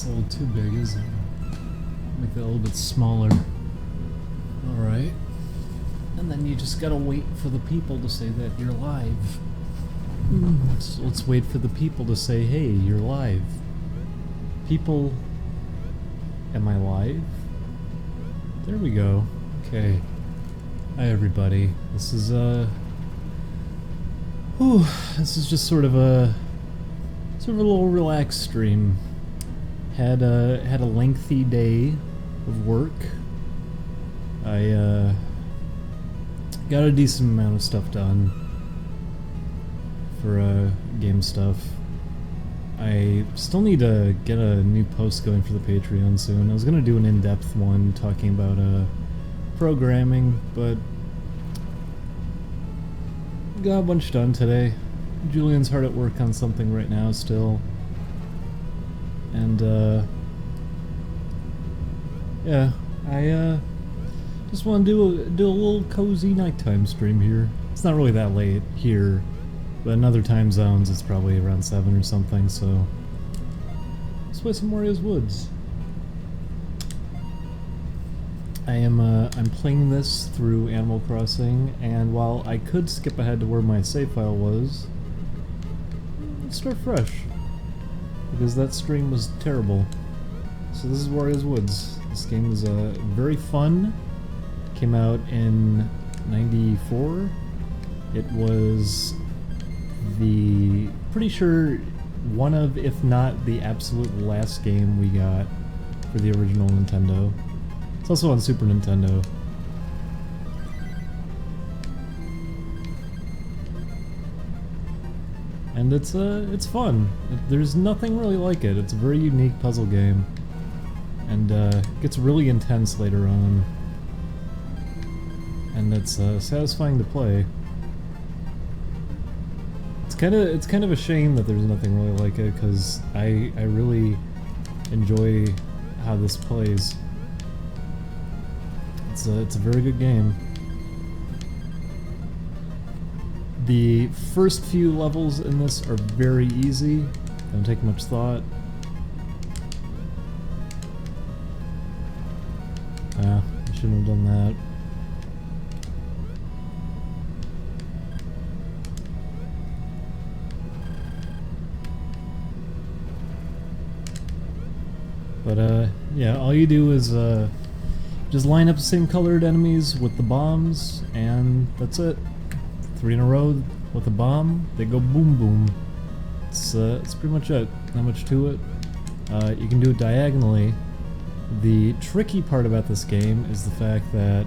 It's a little too big, isn't it? Make that a little bit smaller. Alright. And then you just gotta wait for the people to say that you're live. So let's wait for the people to say, hey, you're live. People, am I live? There we go. Okay. Hi everybody. This is this is just sort of a little relaxed stream. Had a lengthy day of work. I got a decent amount of stuff done for game stuff. I still need to get a new post going for the Patreon soon. I was gonna do an in-depth one talking about programming, but got a bunch done today. Julian's hard at work on something right now still. And yeah, I just want to do a little cozy nighttime stream here. It's not really that late here, but in other time zones it's probably around 7 or something, so let's play some Wario's Woods. I'm playing this through Animal Crossing, and while I could skip ahead to where my save file was, let's start fresh, because that stream was terrible. So this is Wario's Woods. This game is very fun. Came out in '94. It was pretty sure one of, if not the absolute last game we got for the original Nintendo. It's also on Super Nintendo. And it's fun. There's nothing really like it. It's a very unique puzzle game. And it gets really intense later on. And it's satisfying to play. It's kind of a shame that there's nothing really like it, because I really enjoy how this plays. It's a very good game. The first few levels in this are very easy. Don't take much thought. I shouldn't have done that. But yeah, all you do is just line up the same colored enemies with the bombs, and that's it. 3 in a row with a bomb, they go boom boom. It's pretty much it. Not much to it. You can do it diagonally. The tricky part about this game is the fact that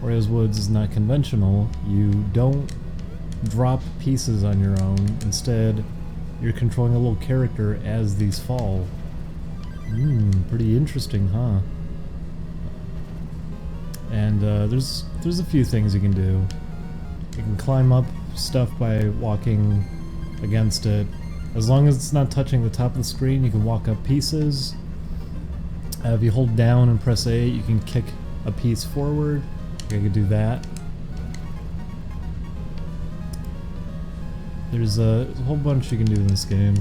Wario's Woods is not conventional. You don't drop pieces on your own. Instead, you're controlling a little character as these fall. Pretty interesting, huh? And there's a few things you can do. You can climb up stuff by walking against it. As long as it's not touching the top of the screen, you can walk up pieces. If you hold down and press A, you can kick a piece forward. You can do that. There's a whole bunch you can do in this game.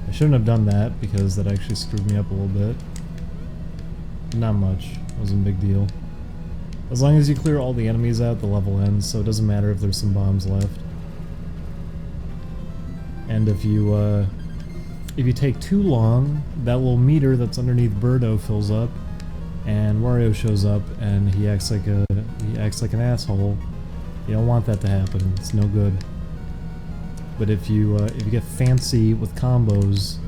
I shouldn't have done that, because that actually screwed me up a little bit. Not much. It wasn't a big deal. As long as you clear all the enemies out, the level ends, so it doesn't matter if there's some bombs left. And if you take too long, that little meter that's underneath Birdo fills up, and Wario shows up, and he acts like an asshole. You don't want that to happen. It's no good. But if you get fancy with combos,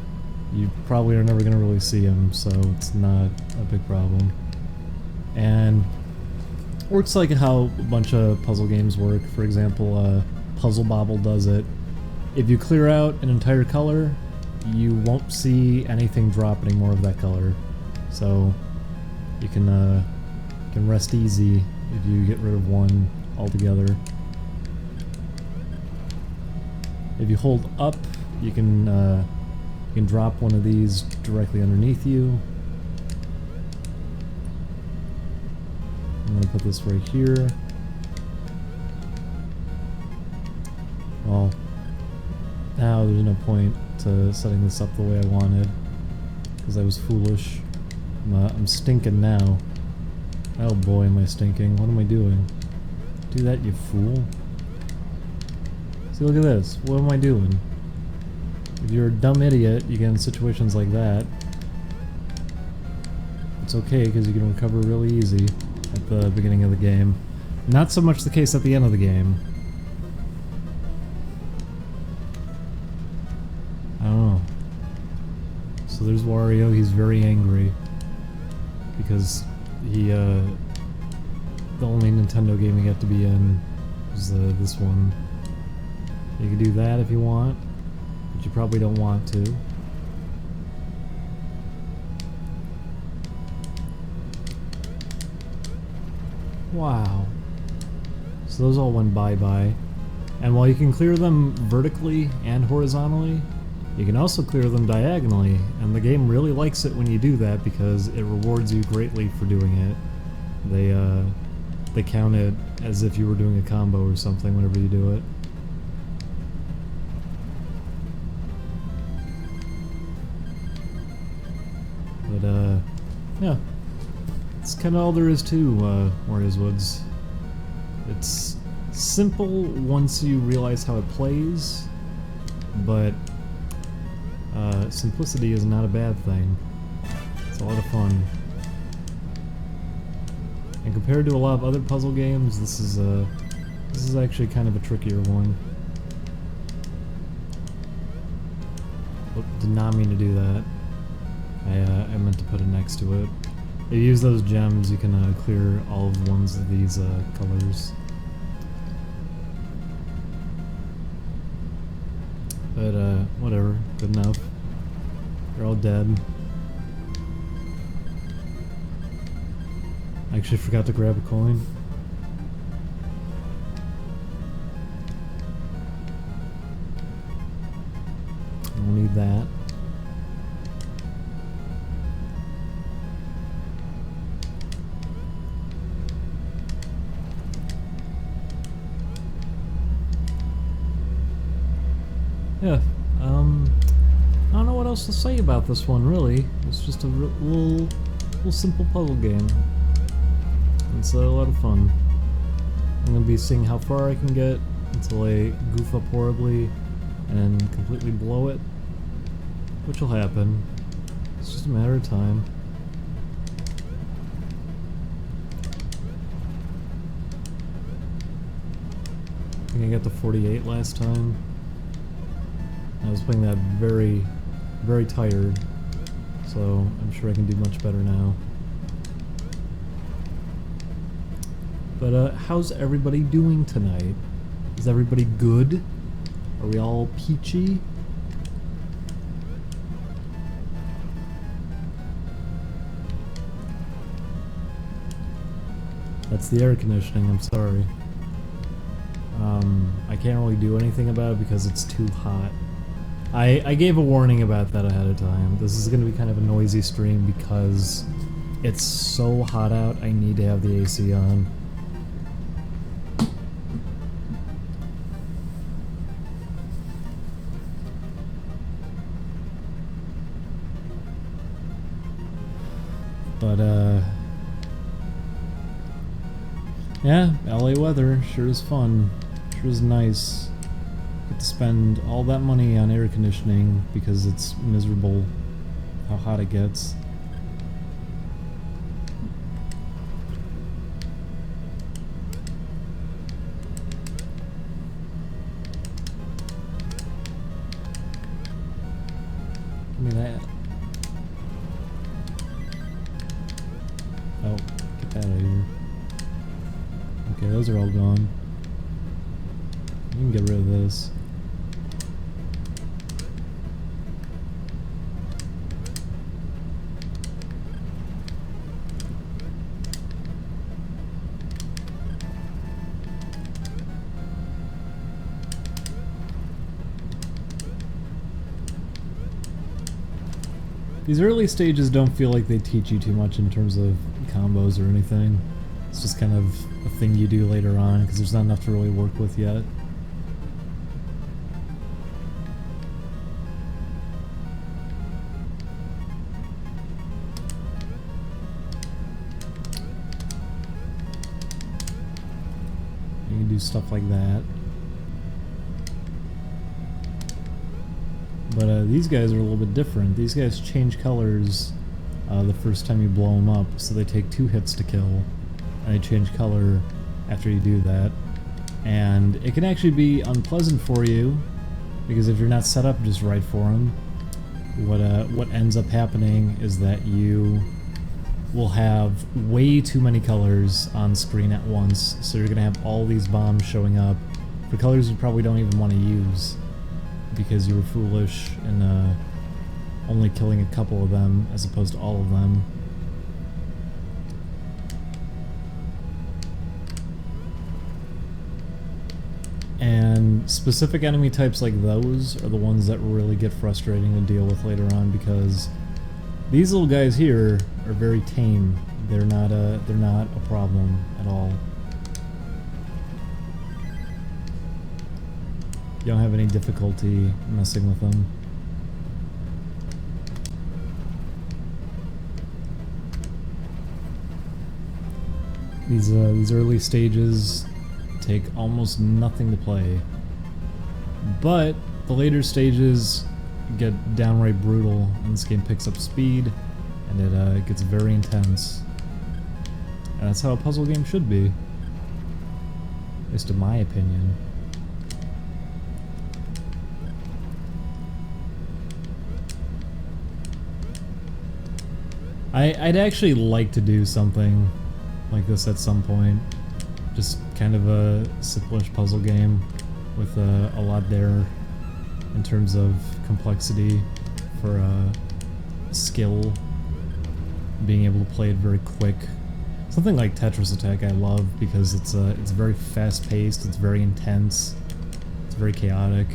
you probably are never gonna really see him, so it's not a big problem. And works like how a bunch of puzzle games work. For example, Puzzle Bobble does it. If you clear out an entire color, you won't see anything drop any more of that color. So you can rest easy if you get rid of one altogether. If you hold up, you can drop one of these directly underneath you. I'm gonna put this right here. Well, now there's no point to setting this up the way I wanted. because I was foolish. I'm stinking now. Oh boy, am I stinking. What am I doing? Do that, you fool. See, look at this. What am I doing? If you're a dumb idiot, you get in situations like that. It's okay, because you can recover really easy at the beginning of the game. Not so much the case at the end of the game. I don't know. So there's Wario, he's very angry. Because he, the only Nintendo game he got to be in was this one. You can do that if you want, but you probably don't want to. Wow. So those all went bye-bye. And while you can clear them vertically and horizontally, you can also clear them diagonally, and the game really likes it when you do that because it rewards you greatly for doing it. They count it as if you were doing a combo or something whenever you do it. But yeah. That's kind of all there is to Wario's Woods. It's simple once you realize how it plays, but simplicity is not a bad thing. It's a lot of fun. And compared to a lot of other puzzle games, this is actually kind of a trickier one. Oh, did not mean to do that. I meant to put it next to it. If you use those gems, you can clear all of the ones of these colors. But whatever, good enough. They're all dead. I actually forgot to grab a coin. I don't need that. Yeah, I don't know what else to say about this one, really. It's just a little simple puzzle game. It's a lot of fun. I'm gonna be seeing how far I can get until I goof up horribly and completely blow it, which will happen. It's just a matter of time. I think I got to 48 last time. I was playing that very, very tired, so I'm sure I can do much better now. But how's everybody doing tonight? Is everybody good? Are we all peachy? That's the air conditioning, I'm sorry. I can't really do anything about it because it's too hot. I gave a warning about that ahead of time. This is going to be kind of a noisy stream because it's so hot out, I need to have the AC on. But, yeah, LA weather sure is fun. Sure is nice. Get to spend all that money on air conditioning because it's miserable how hot it gets. Give me that. Oh, get that out of here. Okay, those are all gone. You can get rid of this. These early stages don't feel like they teach you too much in terms of combos or anything. It's just kind of a thing you do later on because there's not enough to really work with yet. do stuff like that. But these guys are a little bit different. These guys change colors the first time you blow them up, so they take 2 hits to kill, and they change color after you do that. And it can actually be unpleasant for you, because if you're not set up just right for them, what ends up happening is that you will have way too many colors on screen at once, so you're gonna have all these bombs showing up for colors you probably don't even want to use because you were foolish in only killing a couple of them as opposed to all of them. And specific enemy types like those are the ones that really get frustrating to deal with later on, because these little guys here are very tame. They're not a problem at all. You don't have any difficulty messing with them. These early stages take almost nothing to play, but the later stages get downright brutal, and this game picks up speed, and it gets very intense. And that's how a puzzle game should be, at least in my opinion. I'd actually like to do something like this at some point. Just kind of a simplish puzzle game with a lot there in terms of complexity for skill, being able to play it very quick. Something like Tetris Attack I love because it's very fast-paced, it's very intense, it's very chaotic,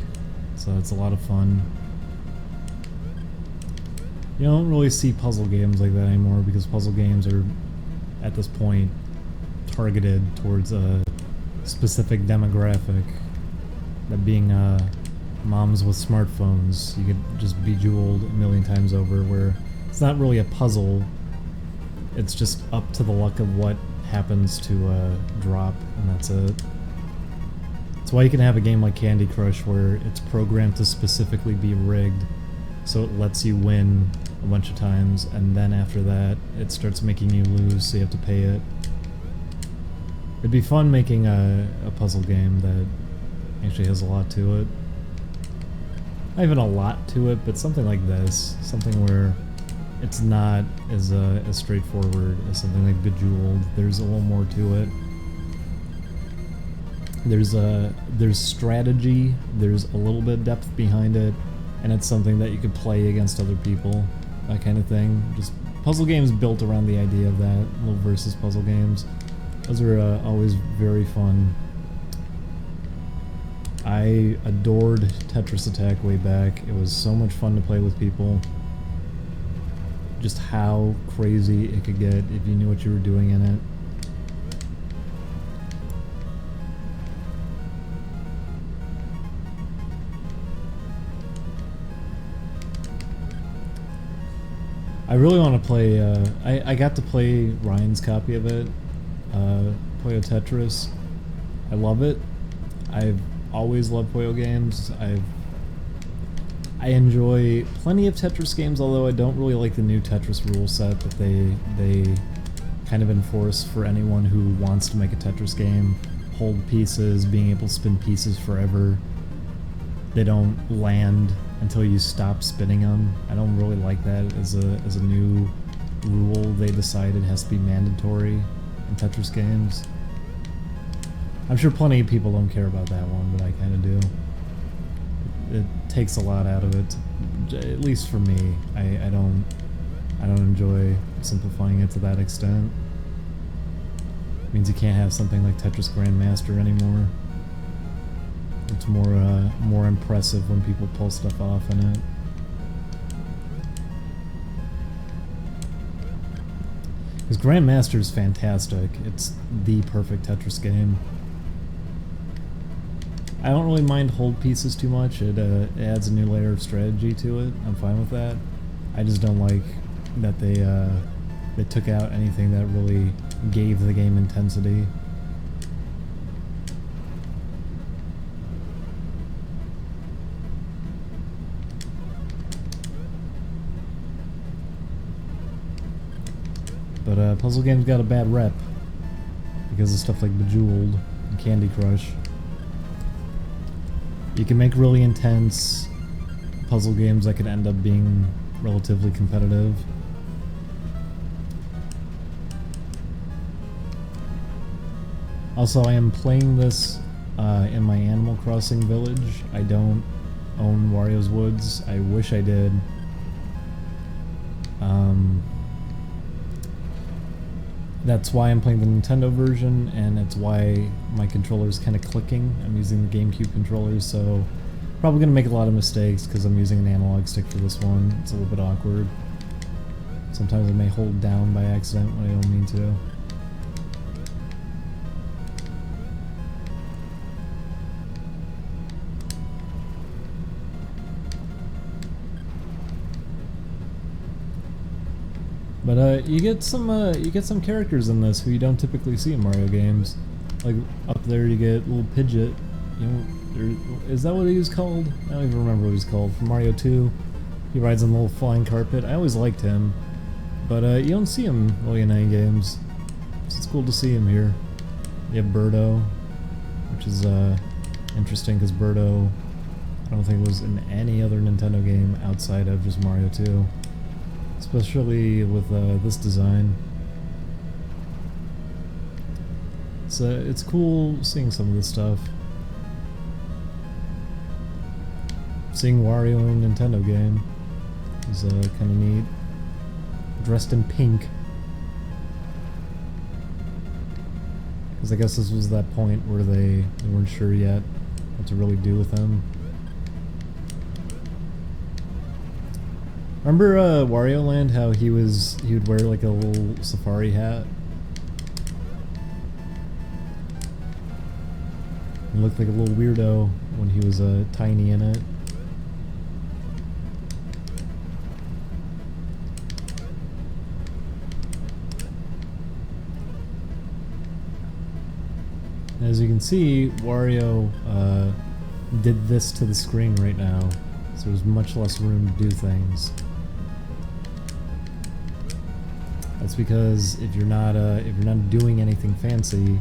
so it's a lot of fun. You don't really see puzzle games like that anymore because puzzle games are, at this point, targeted towards a specific demographic. That being moms with smartphones, you get just bejeweled a million times over, where it's not really a puzzle, it's just up to the luck of what happens to drop, and that's it. That's why you can have a game like Candy Crush where it's programmed to specifically be rigged, so it lets you win a bunch of times, and then after that it starts making you lose, so you have to pay it. It'd be fun making a puzzle game that actually has a lot to it. Not even a lot to it, but something like this. Something where it's not as straightforward as something like Bejeweled. There's a little more to it. There's strategy, there's a little bit of depth behind it, and it's something that you could play against other people, that kind of thing. Just puzzle games built around the idea of that, little versus puzzle games. Those are always very fun. I adored Tetris Attack way back. It was so much fun to play with people. Just how crazy it could get if you knew what you were doing in it. I really want to play, I got to play Ryan's copy of it, Puyo Tetris. I love it. I've always loved Puyo games. I enjoy plenty of Tetris games, although I don't really like the new Tetris rule set that they kind of enforce for anyone who wants to make a Tetris game. Hold pieces, being able to spin pieces forever. They don't land until you stop spinning them. I don't really like that as a new rule they decided has to be mandatory in Tetris games. I'm sure plenty of people don't care about that one, but I kind of do. It takes a lot out of it, at least for me. I don't enjoy simplifying it to that extent. It means you can't have something like Tetris Grandmaster anymore. It's more impressive when people pull stuff off in it. Because Grandmaster is fantastic. It's the perfect Tetris game. I don't really mind hold pieces too much. It adds a new layer of strategy to it. I'm fine with that. I just don't like that they took out anything that really gave the game intensity. But puzzle games got a bad rep because of stuff like Bejeweled and Candy Crush. You can make really intense puzzle games that could end up being relatively competitive. Also, I am playing this in my Animal Crossing village. I don't own Wario's Woods. I wish I did. That's why I'm playing the Nintendo version, and it's why my controller's kind of clicking. I'm using the GameCube controllers, so probably gonna make a lot of mistakes because I'm using an analog stick for this one. It's a little bit awkward. Sometimes I may hold down by accident when I don't mean to. But you get some characters in this who you don't typically see in Mario games. Like up there, you get little Pidgeot. You know, is that what he was called? I don't even remember what he was called. From Mario 2, he rides on the little flying carpet. I always liked him, but you don't see him really in any games. So it's cool to see him here. You have Birdo, which is interesting because Birdo, I don't think was in any other Nintendo game outside of just Mario 2. Especially with this design. It's cool seeing some of this stuff. Seeing Wario in a Nintendo game is kind of neat. Dressed in pink. Because I guess this was that point where they weren't sure yet what to really do with him. Remember Wario Land, how he would wear like a little safari hat? He looked like a little weirdo when he was tiny in it. As you can see, Wario did this to the screen right now, so there's much less room to do things. That's because if you're not doing anything fancy,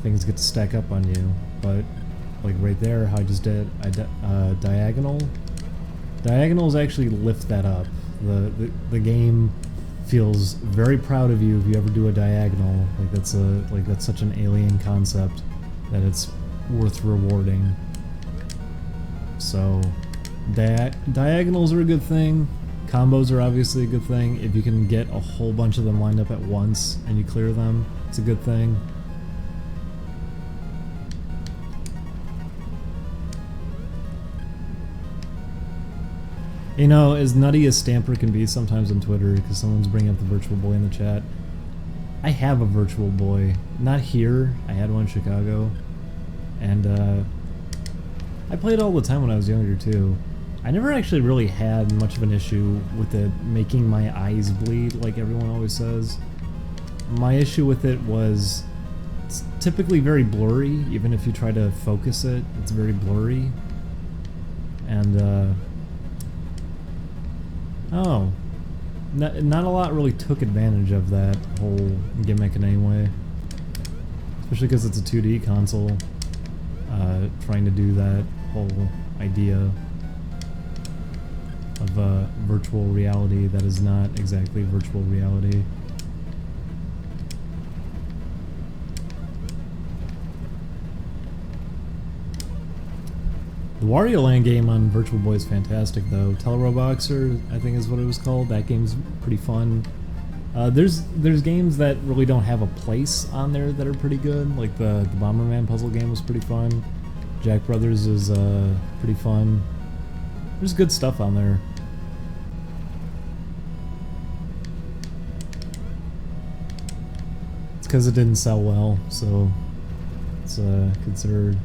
things get to stack up on you. But like right there, how I just did diagonal. Diagonals actually lift that up. The game feels very proud of you if you ever do a diagonal. Like that's such an alien concept that it's worth rewarding. So diagonals are a good thing. Combos are obviously a good thing. If you can get a whole bunch of them lined up at once and you clear them, it's a good thing. You know, as nutty as Stamper can be sometimes on Twitter, because someone's bringing up the Virtual Boy in the chat, I have a Virtual Boy. Not here. I had one in Chicago. And I played all the time when I was younger too. I never actually really had much of an issue with it making my eyes bleed like everyone always says. My issue with it was it's typically very blurry. Even if you try to focus it, it's very blurry. And oh, not a lot really took advantage of that whole gimmick in any way. Especially because it's a 2D console, trying to do that whole idea of virtual reality that is not exactly virtual reality. The Wario Land game on Virtual Boy is fantastic though. Teleroboxer, I think is what it was called. That game's pretty fun. There's games that really don't have a place on there that are pretty good. Like the Bomberman puzzle game was pretty fun. Jack Brothers is pretty fun. There's good stuff on there. It's because it didn't sell well, so it's considered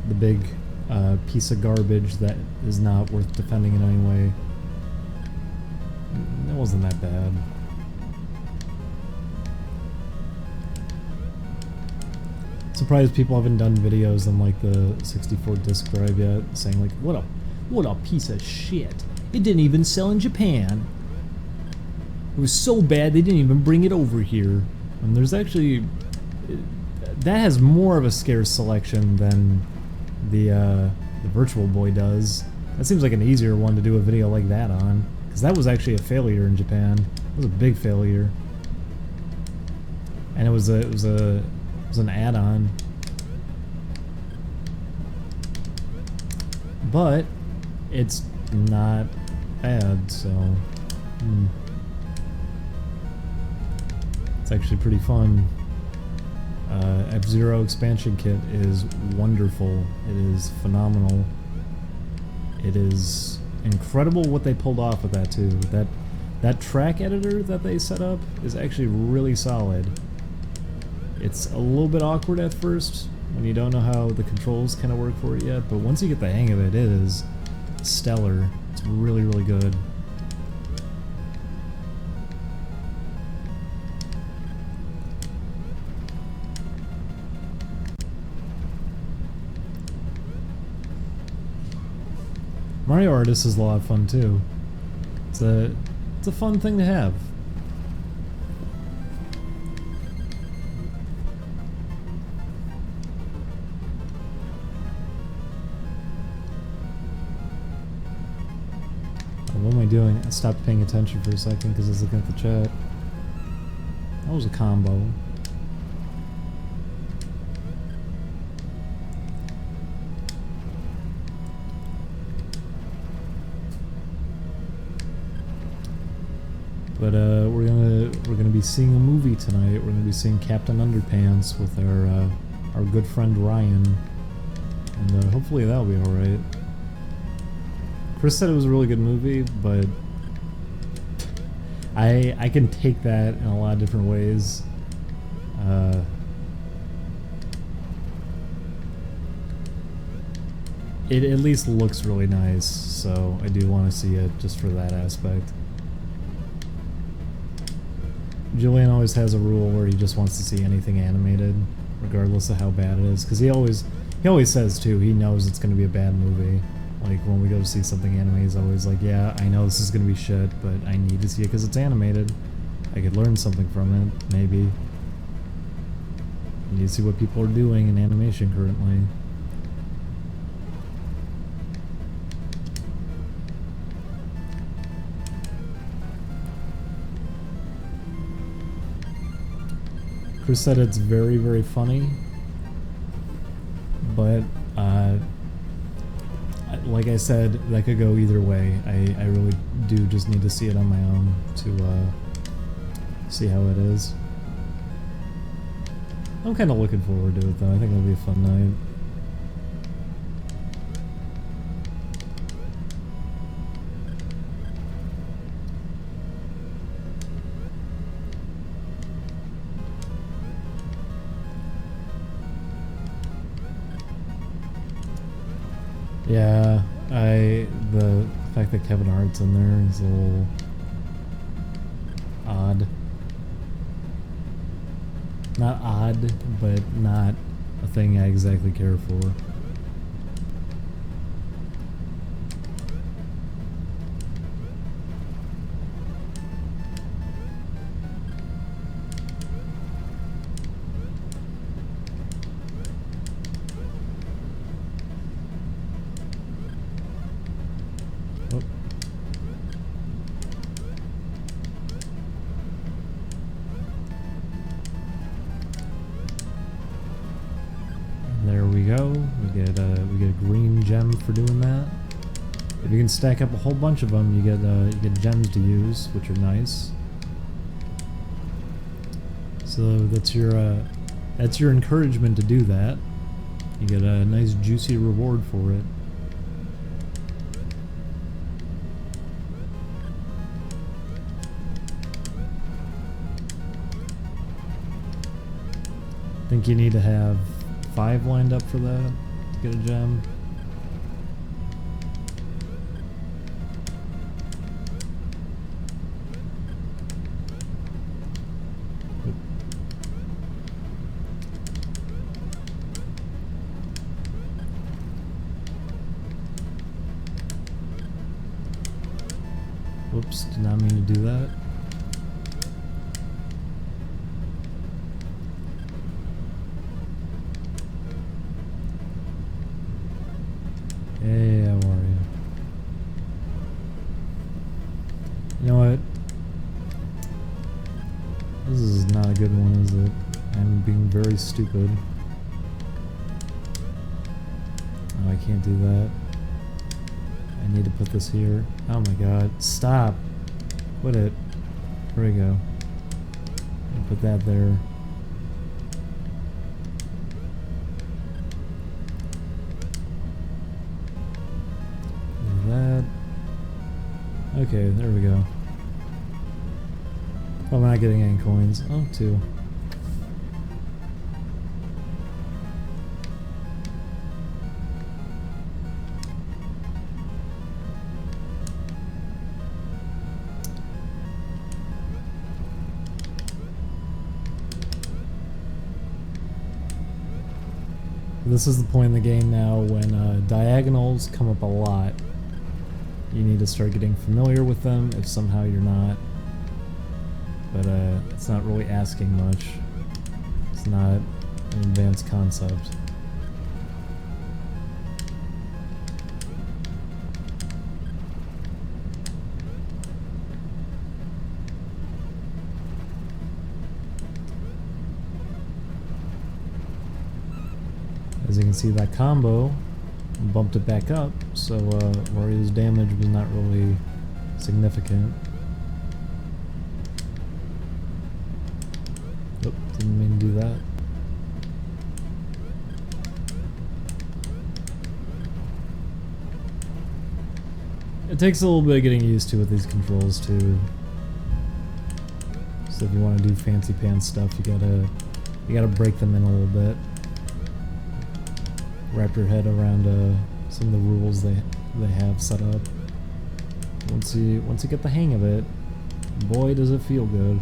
the big piece of garbage that is not worth defending in any way. It wasn't that bad. Surprised people haven't done videos on like the 64 disc drive yet, saying like, what a piece of shit. It didn't even sell in Japan. It was so bad they didn't even bring it over here. And there's actually... that has more of a scarce selection than the Virtual Boy does. That seems like an easier one to do a video like that on. Because that was actually a failure in Japan. It was a big failure. And it was an add-on. But it's not bad, so it's actually pretty fun. F-Zero expansion kit is wonderful. It is phenomenal. It is incredible what they pulled off with that too. That track editor that they set up is actually really solid. It's a little bit awkward at first when you don't know how the controls kind of work for it yet, but once you get the hang of it, it is stellar. It's really, really good. Mario Artist is a lot of fun too. It's a fun thing to have. What am I doing? I stopped paying attention for a second because I was looking at the chat. That was a combo. But we're gonna be seeing a movie tonight. We're gonna be seeing Captain Underpants with our good friend Ryan, and hopefully that'll be all right. Chris said it was a really good movie, but I can take that in a lot of different ways. It at least looks really nice, so I do want to see it just for that aspect. Julian always has a rule where he just wants to see anything animated, regardless of how bad it is, because he always says too, he knows it's going to be a bad movie. Like when we go to see something anime, he's always like, yeah, I know this is going to be shit, but I need to see it because it's animated. I could learn something from it, maybe. I need to see what people are doing in animation currently. Chris said it's very, very funny, but like I said, that could go either way. I really do just need to see it on my own to see how it is. I'm kind of looking forward to it though. I think it'll be a fun night. Yeah, the fact that Kevin Hart's in there is a little odd. Not odd, but not a thing I exactly care for. There we go. We get a green gem for doing that. If you can stack up a whole bunch of them, you get gems to use, which are nice. So that's your encouragement to do that. You get a nice juicy reward for it. I think you need to have 5 lined up for that to get a gem. Whoops, did not mean to do that. This is not a good one, is it? I'm being very stupid. Oh, I can't do that. I need to put this here. Oh my god, stop! Put it. There we go. I'll put that there. That. Okay, there we go. Oh, I'm not getting any coins. Oh, 2. This is the point in the game now when diagonals come up a lot. You need to start getting familiar with them if somehow you're not. But it's not really asking much. It's not an advanced concept. As you can see, that combo bumped it back up, so Wario's damage was not really significant. Oop, didn't mean to do that. It takes a little bit of getting used to with these controls too. So if you want to do fancy pants stuff, you gotta break them in a little bit. Wrap your head around some of the rules they have set up. Once you get the hang of it, boy does it feel good.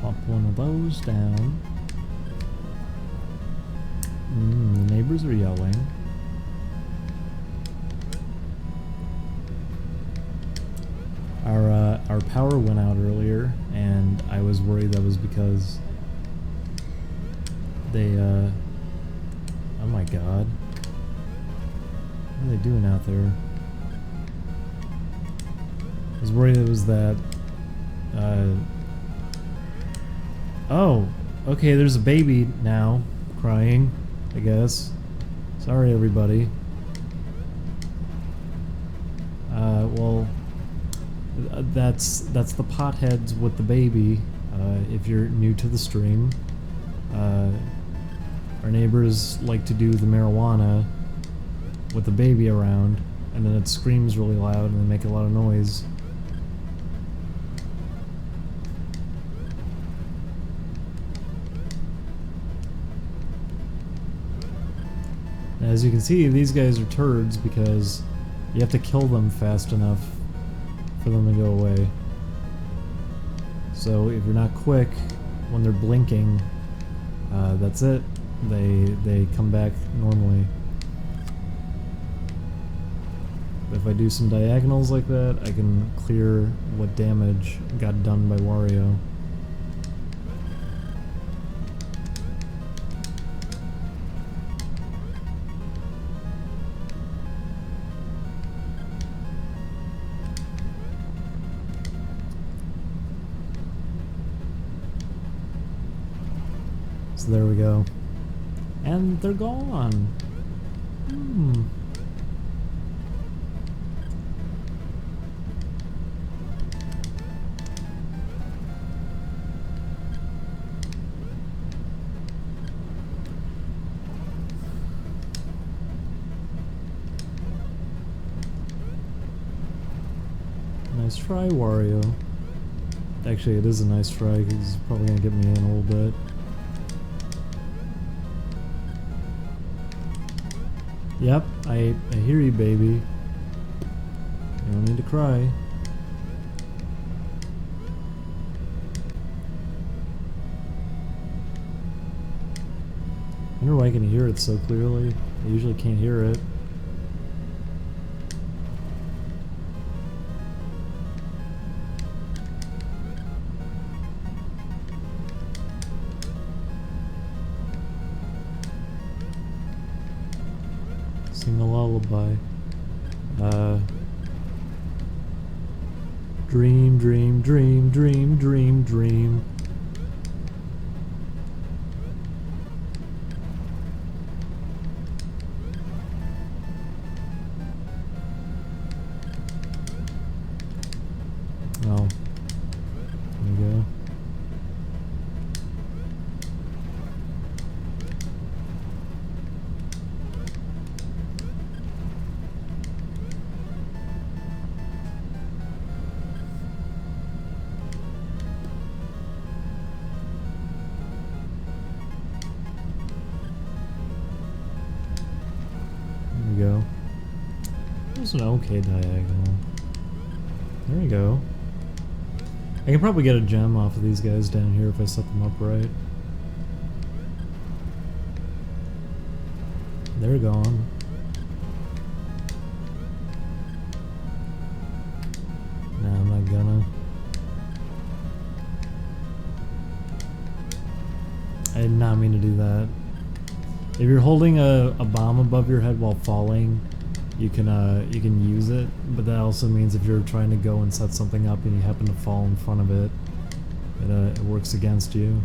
Pop one of those down. The neighbors are yelling. Our power went out earlier, and I was worried that was because they oh my god. What are they doing out there? I was worried it was that oh, okay, there's a baby now crying, I guess. Sorry, everybody. Well, that's the potheads with the baby. If you're new to the stream, our neighbors like to do the marijuana with the baby around, and then it screams really loud and they make a lot of noise. As you can see, these guys are turds because you have to kill them fast enough for them to go away. So if you're not quick when they're blinking, that's it. They come back normally. But if I do some diagonals like that, I can clear what damage got done by Wario. So there we go. And they're gone. Nice try, Wario. Actually, it is a nice try because he's probably gonna get me in a little bit. Yep, I hear you, baby. You don't need to cry. I wonder why I can hear it so clearly. I usually can't hear it. sing a lullaby. Dream, dream, dream, dream, dream, dream. Oh. There we go. Go. There's an okay diagonal. There we go. I can probably get a gem off of these guys down here if I set them up right. They're gone. No, I'm not gonna. I did not mean to do that. If you're holding a bomb above your head while falling, you can use it, but that also means if you're trying to go and set something up and you happen to fall in front of it, it works against you.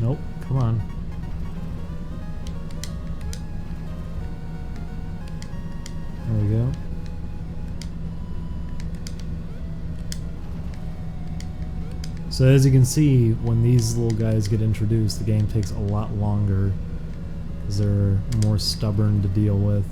Nope, come on. There we go. So as you can see, when these little guys get introduced, the game takes a lot longer because they're more stubborn to deal with.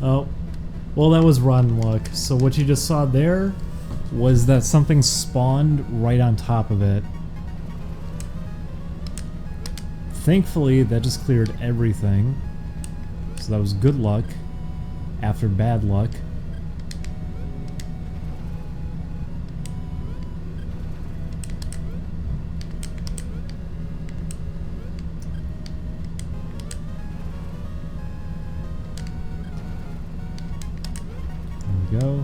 Oh, well that was rotten luck. So what you just saw there was that something spawned right on top of it. Thankfully, that just cleared everything. So that was good luck after bad luck. Go.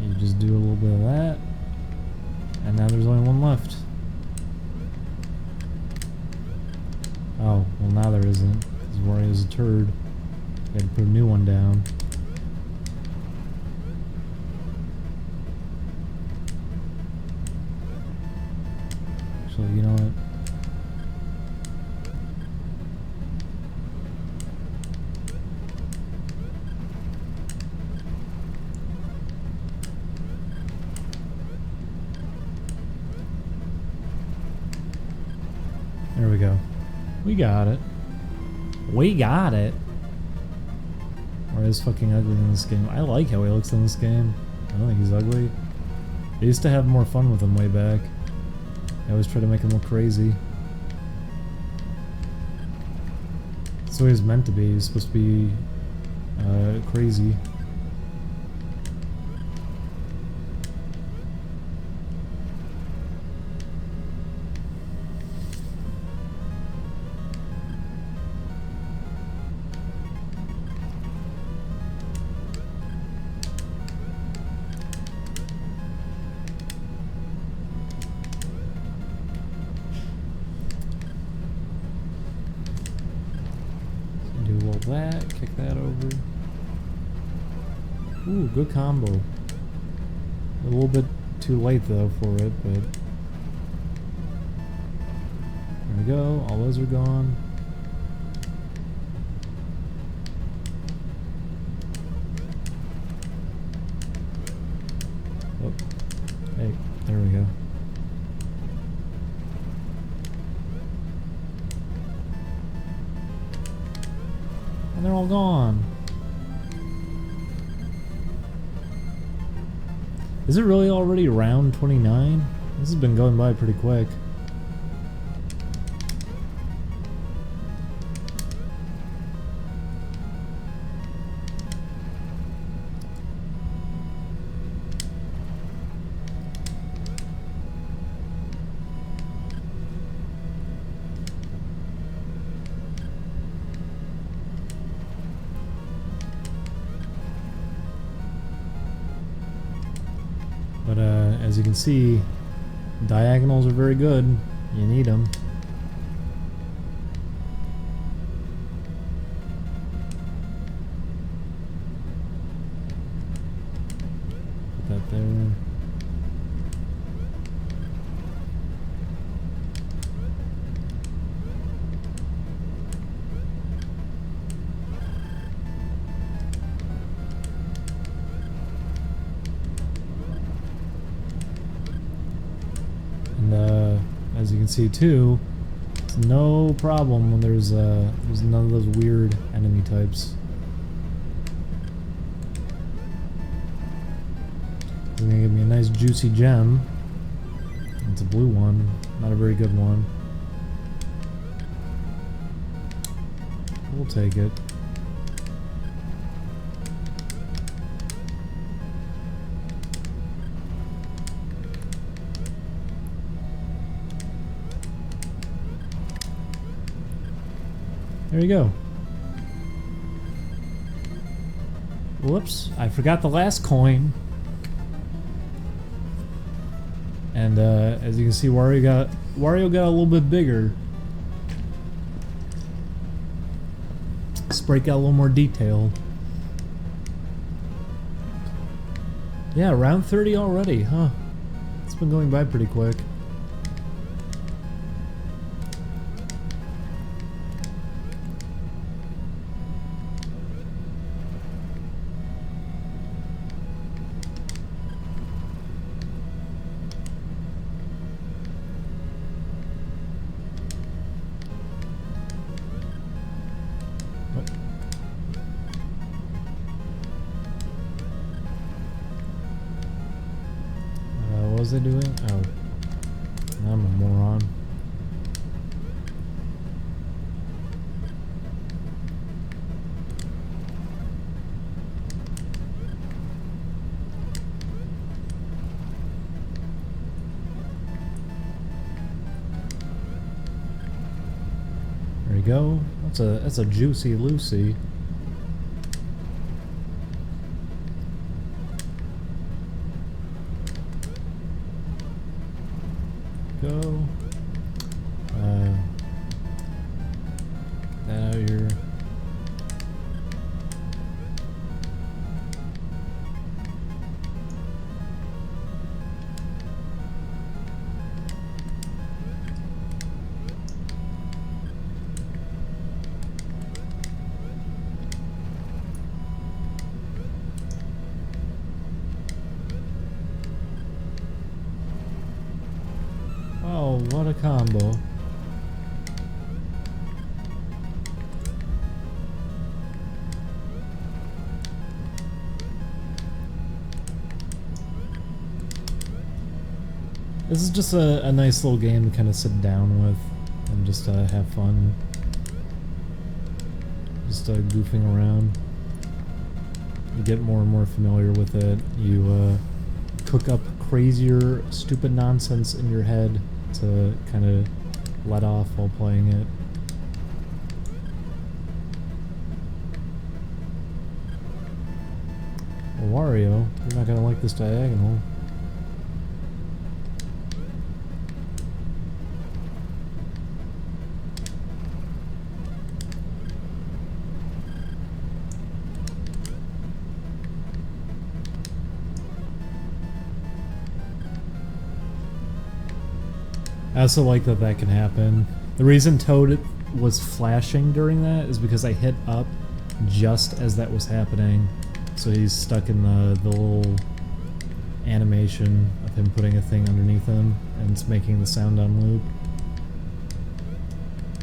You just do a little bit of that, and now there's only one left. Oh, well now there isn't, because Wario's a turd. You had to put a new one down. Actually, you know what? There we go. We got it. We got it. Wario's fucking ugly in this game. I like how he looks in this game. I don't think he's ugly. They used to have more fun with him way back. I always try to make him look crazy. That's the way he's meant to be. He's supposed to be crazy. Do a little that, kick that over. Ooh, good combo. A little bit too late though for it, but there we go, all those are gone. Oh, hey, there we go. And they're all gone. Is it really already round 29? This has been going by pretty quick. But as you can see, diagonals are very good. You need them. Put that there. And as you can see too, it's no problem when there's none of those weird enemy types. It's gonna give me a nice juicy gem. It's a blue one, not a very good one. We'll take it. There you go. Whoops, I forgot the last coin. And as you can see, Wario got a little bit bigger. Sprite got a little more detailed. Yeah, round 30 already, huh? It's been going by pretty quick. What was I doing? Oh, I'm a moron. There we go. That's a juicy Lucy. Go. That out here. Oh, what a combo. This is just a nice little game to kind of sit down with and just have fun. Just goofing around. You get more and more familiar with it. You cook up crazier, stupid nonsense in your head to kind of let off while playing it. Well, Wario, you're not gonna like this diagonal. I also like that that can happen. The reason Toad was flashing during that is because I hit up just as that was happening. So he's stuck in the little animation of him putting a thing underneath him, and it's making the sound on loop.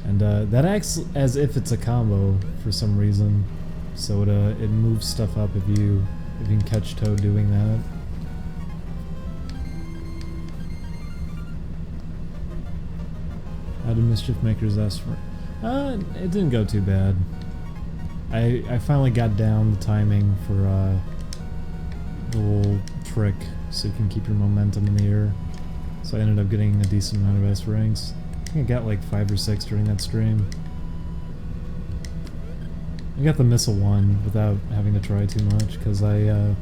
And that acts as if it's a combo for some reason. So it moves stuff up if you can catch Toad doing that. How did Mischief Makers ask for? It didn't go too bad. I finally got down the timing for the little trick so you can keep your momentum in the air. So I ended up getting a decent amount of S ranks. I think I got like 5 or 6 during that stream. I got the missile one without having to try too much because I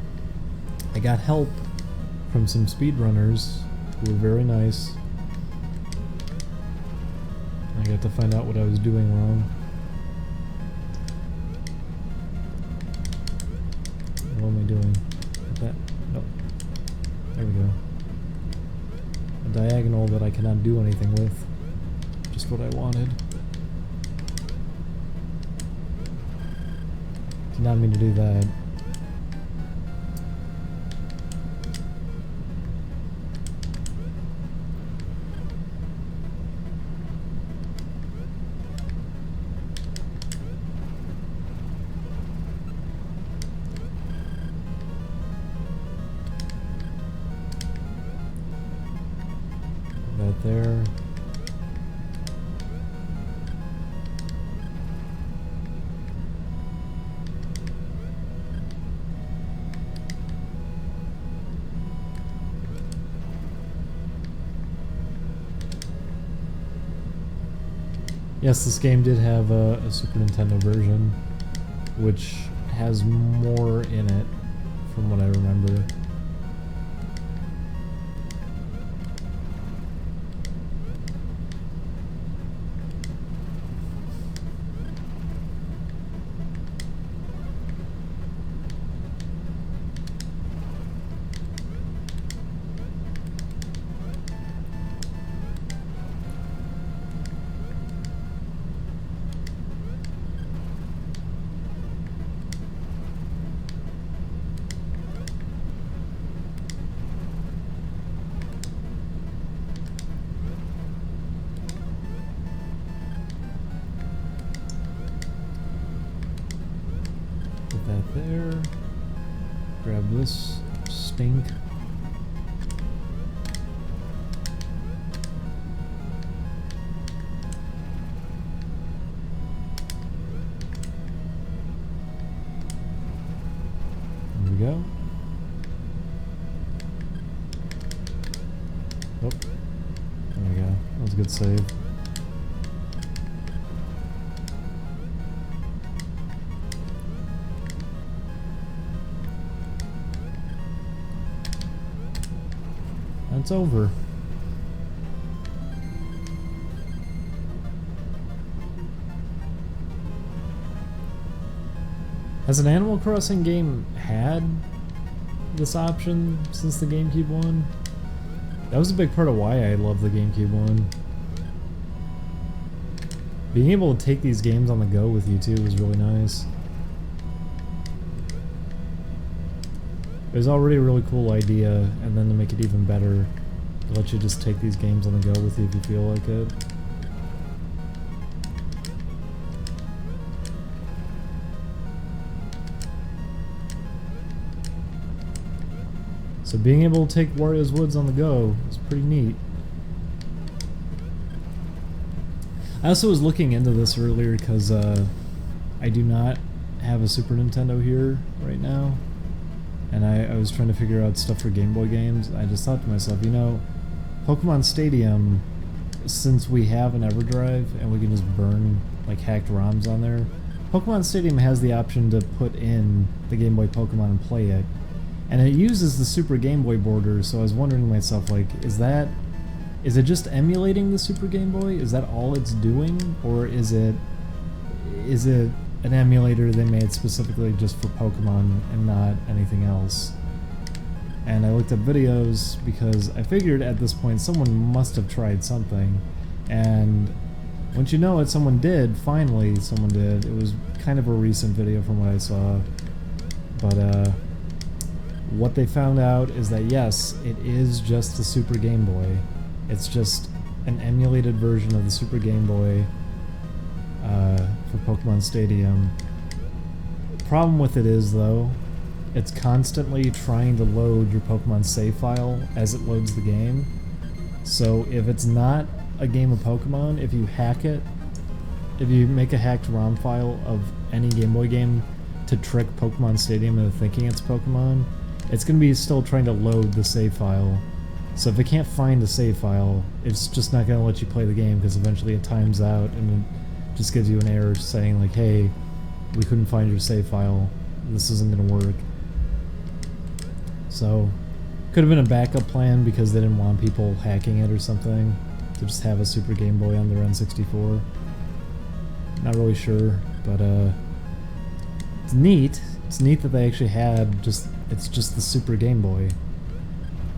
got help from some speedrunners who were very nice. I got to find out what I was doing wrong. What am I doing? With that? No. There we go. A diagonal that I cannot do anything with. Just what I wanted. Did not mean to do that. That there. Yes, this game did have a Super Nintendo version, which has more in it, from what I remember. That there. Grab this stink. There we go. Oh, there we go. That was a good save. It's over. Has an Animal Crossing game had this option since the GameCube one? That was a big part of why I love the GameCube one. Being able to take these games on the go with you too was really nice. It was already a really cool idea, and then to make it even better, to let you just take these games on the go with you if you feel like it. So being able to take Wario's Woods on the go is pretty neat. I also was looking into this earlier because I do not have a Super Nintendo here right now. And I was trying to figure out stuff for Game Boy games. I just thought to myself, you know, Pokemon Stadium, since we have an EverDrive and we can just burn like hacked ROMs on there, Pokemon Stadium has the option to put in the Game Boy Pokemon and play it. And it uses the Super Game Boy border, so I was wondering to myself, like, is it just emulating the Super Game Boy? Is that all it's doing? Or is it an emulator they made specifically just for Pokemon and not anything else? and I looked up videos because I figured at this point someone must have tried something, and once you know it, someone did. Finally, someone did. It was kind of a recent video from what I saw, but what they found out is that yes, it is just the Super Game Boy. It's just an emulated version of the Super Game Boy for Pokemon Stadium. The problem with it is, though, it's constantly trying to load your Pokemon save file as it loads the game. So if it's not a game of Pokemon, if you hack it, if you make a hacked ROM file of any Game Boy game to trick Pokemon Stadium into thinking it's Pokemon, it's going to be still trying to load the save file. So if it can't find the save file, it's just not going to let you play the game because eventually it times out and it just gives you an error saying like, hey, we couldn't find your save file, this isn't going to work. So could have been a backup plan because they didn't want people hacking it or something, to just have a Super Game Boy on their N64. Not really sure, but it's neat. It's neat that they actually had it's just the Super Game Boy.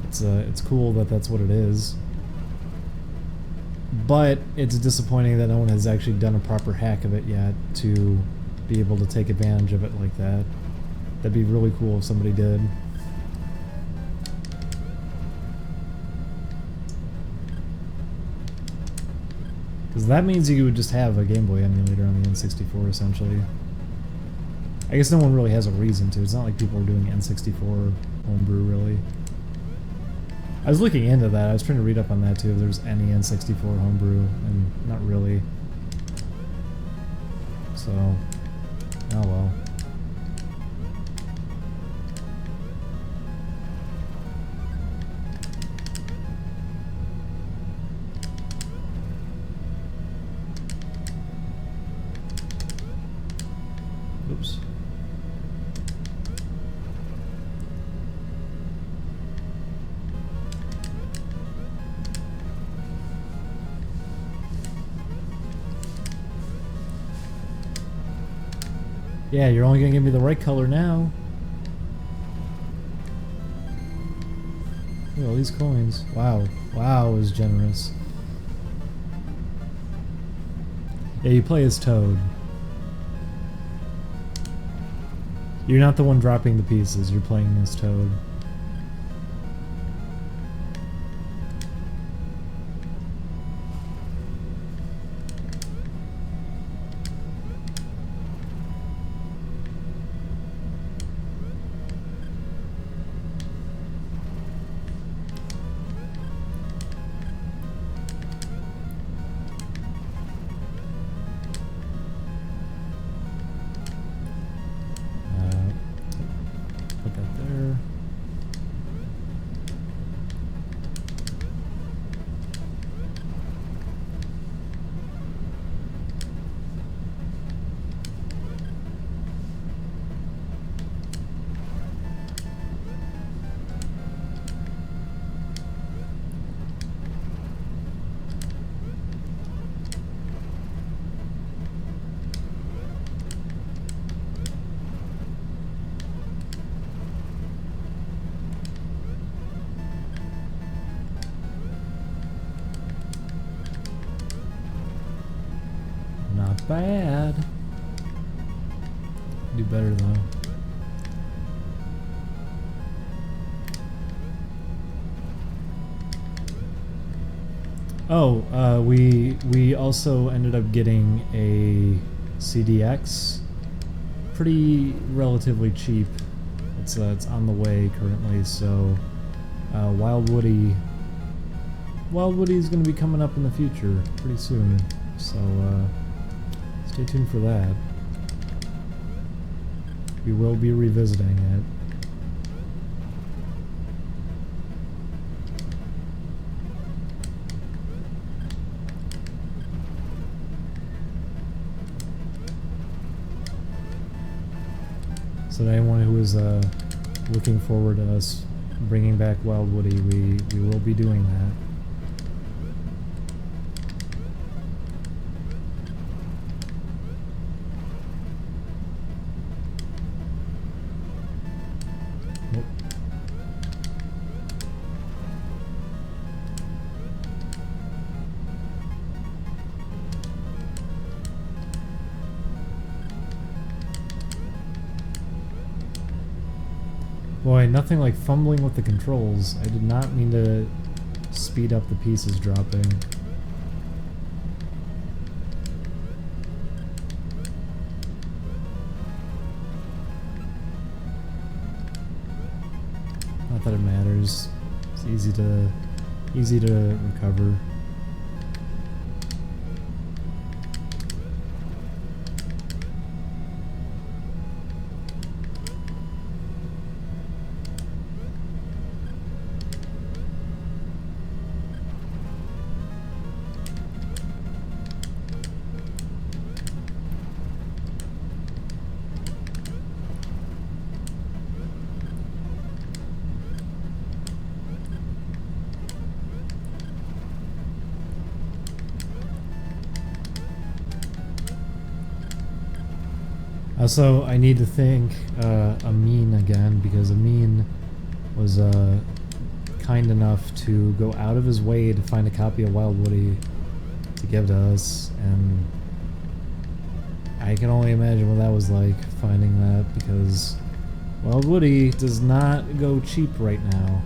It's cool that that's what it is. But it's disappointing that no one has actually done a proper hack of it yet to be able to take advantage of it like that. That'd be really cool if somebody did. Because that means you would just have a Game Boy emulator on the N64, essentially. I guess no one really has a reason to. It's not like people are doing N64 homebrew, really. I was looking into that. I was trying to read up on that, too, if there's any N64 homebrew, and not really. So, oh well. Oops. Yeah, you're only gonna give me the right color now. Look at all these coins. Wow. Wow is generous. Yeah, you play as Toad. You're not the one dropping the pieces, you're playing as Toad. Put that there. Not bad. Do better though. Oh, we also ended up getting a CDX, pretty relatively cheap. It's on the way currently. So Wild Woody is going to be coming up in the future pretty soon. So stay tuned for that. We will be revisiting it. So anyone who is looking forward to us bringing back Wild Woody, we will be doing that. Boy, nothing like fumbling with the controls. I did not mean to speed up the pieces dropping. Not that it matters. It's easy to recover. Also, I need to thank Amin again, because Amin was kind enough to go out of his way to find a copy of Wild Woody to give to us, and I can only imagine what that was like, finding that, because Wild Woody does not go cheap right now.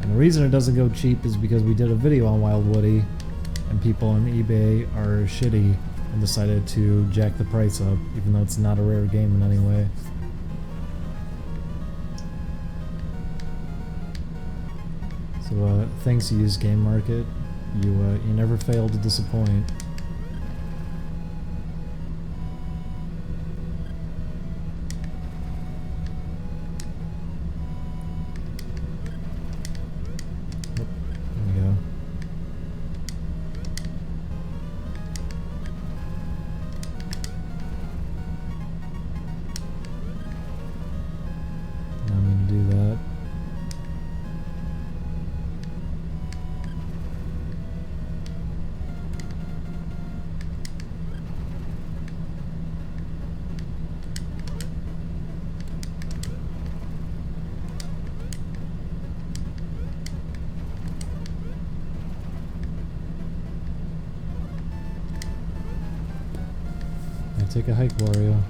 And the reason it doesn't go cheap is because we did a video on Wild Woody, and people on eBay are shitty and decided to jack the price up, even though it's not a rare game in any way. So thanks, Used Game Market. You never fail to disappoint. Take a hike, Wario.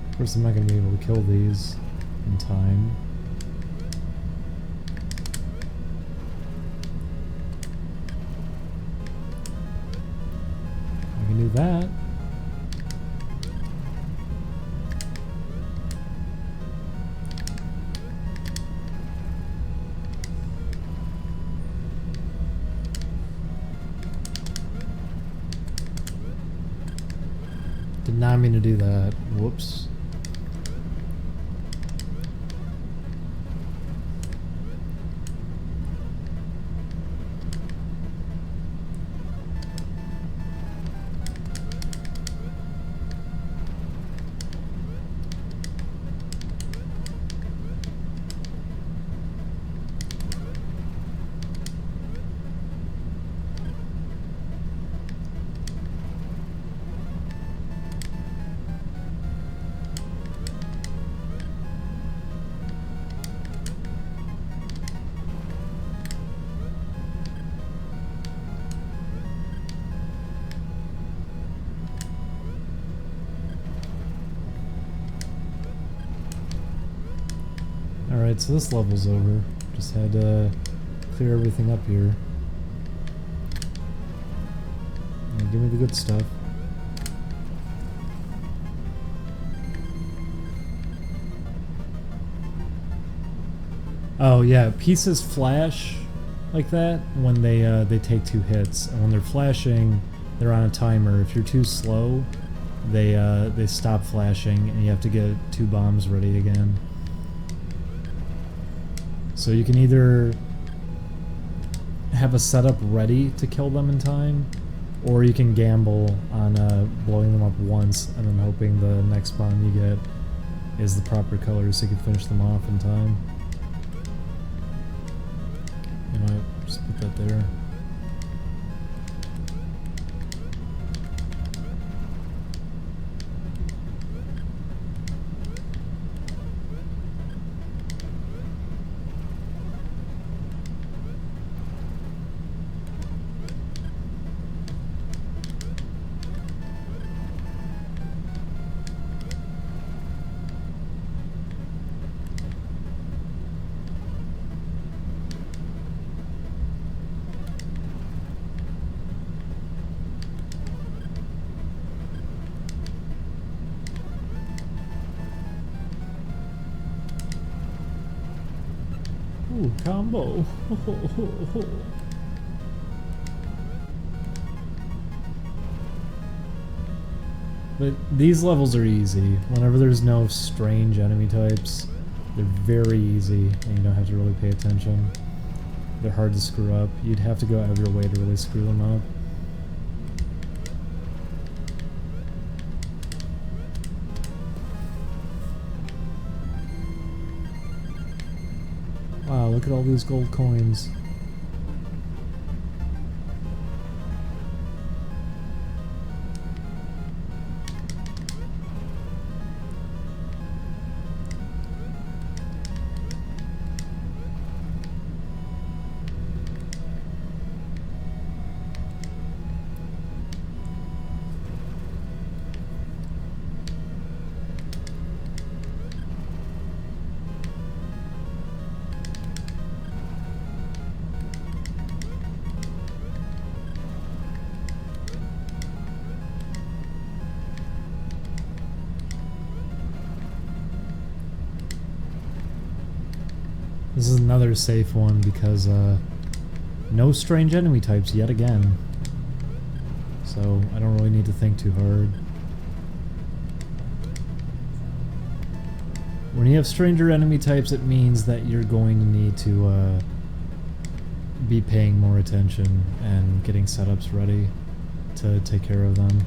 Of course, I'm not going to be able to kill these in time. I can do that. Did not mean to do that. Whoops. Alright, so this level's over. Just had to clear everything up here. Yeah, give me the good stuff. Oh yeah, pieces flash like that when they take 2 hits, and when they're flashing, they're on a timer. If you're too slow, they stop flashing, and you have to get 2 bombs ready again. So you can either have a setup ready to kill them in time, or you can gamble on blowing them up once and then hoping the next bomb you get is the proper color so you can finish them off in time. You know, just put that there. Ooh, combo. But these levels are easy. Whenever there's no strange enemy types, they're very easy and you don't have to really pay attention. They're hard to screw up. You'd have to go out of your way to really screw them up. Wow, look at all these gold coins. This is another safe one because no strange enemy types yet again. So I don't really need to think too hard. When you have stranger enemy types, it means that you're going to need to be paying more attention and getting setups ready to take care of them.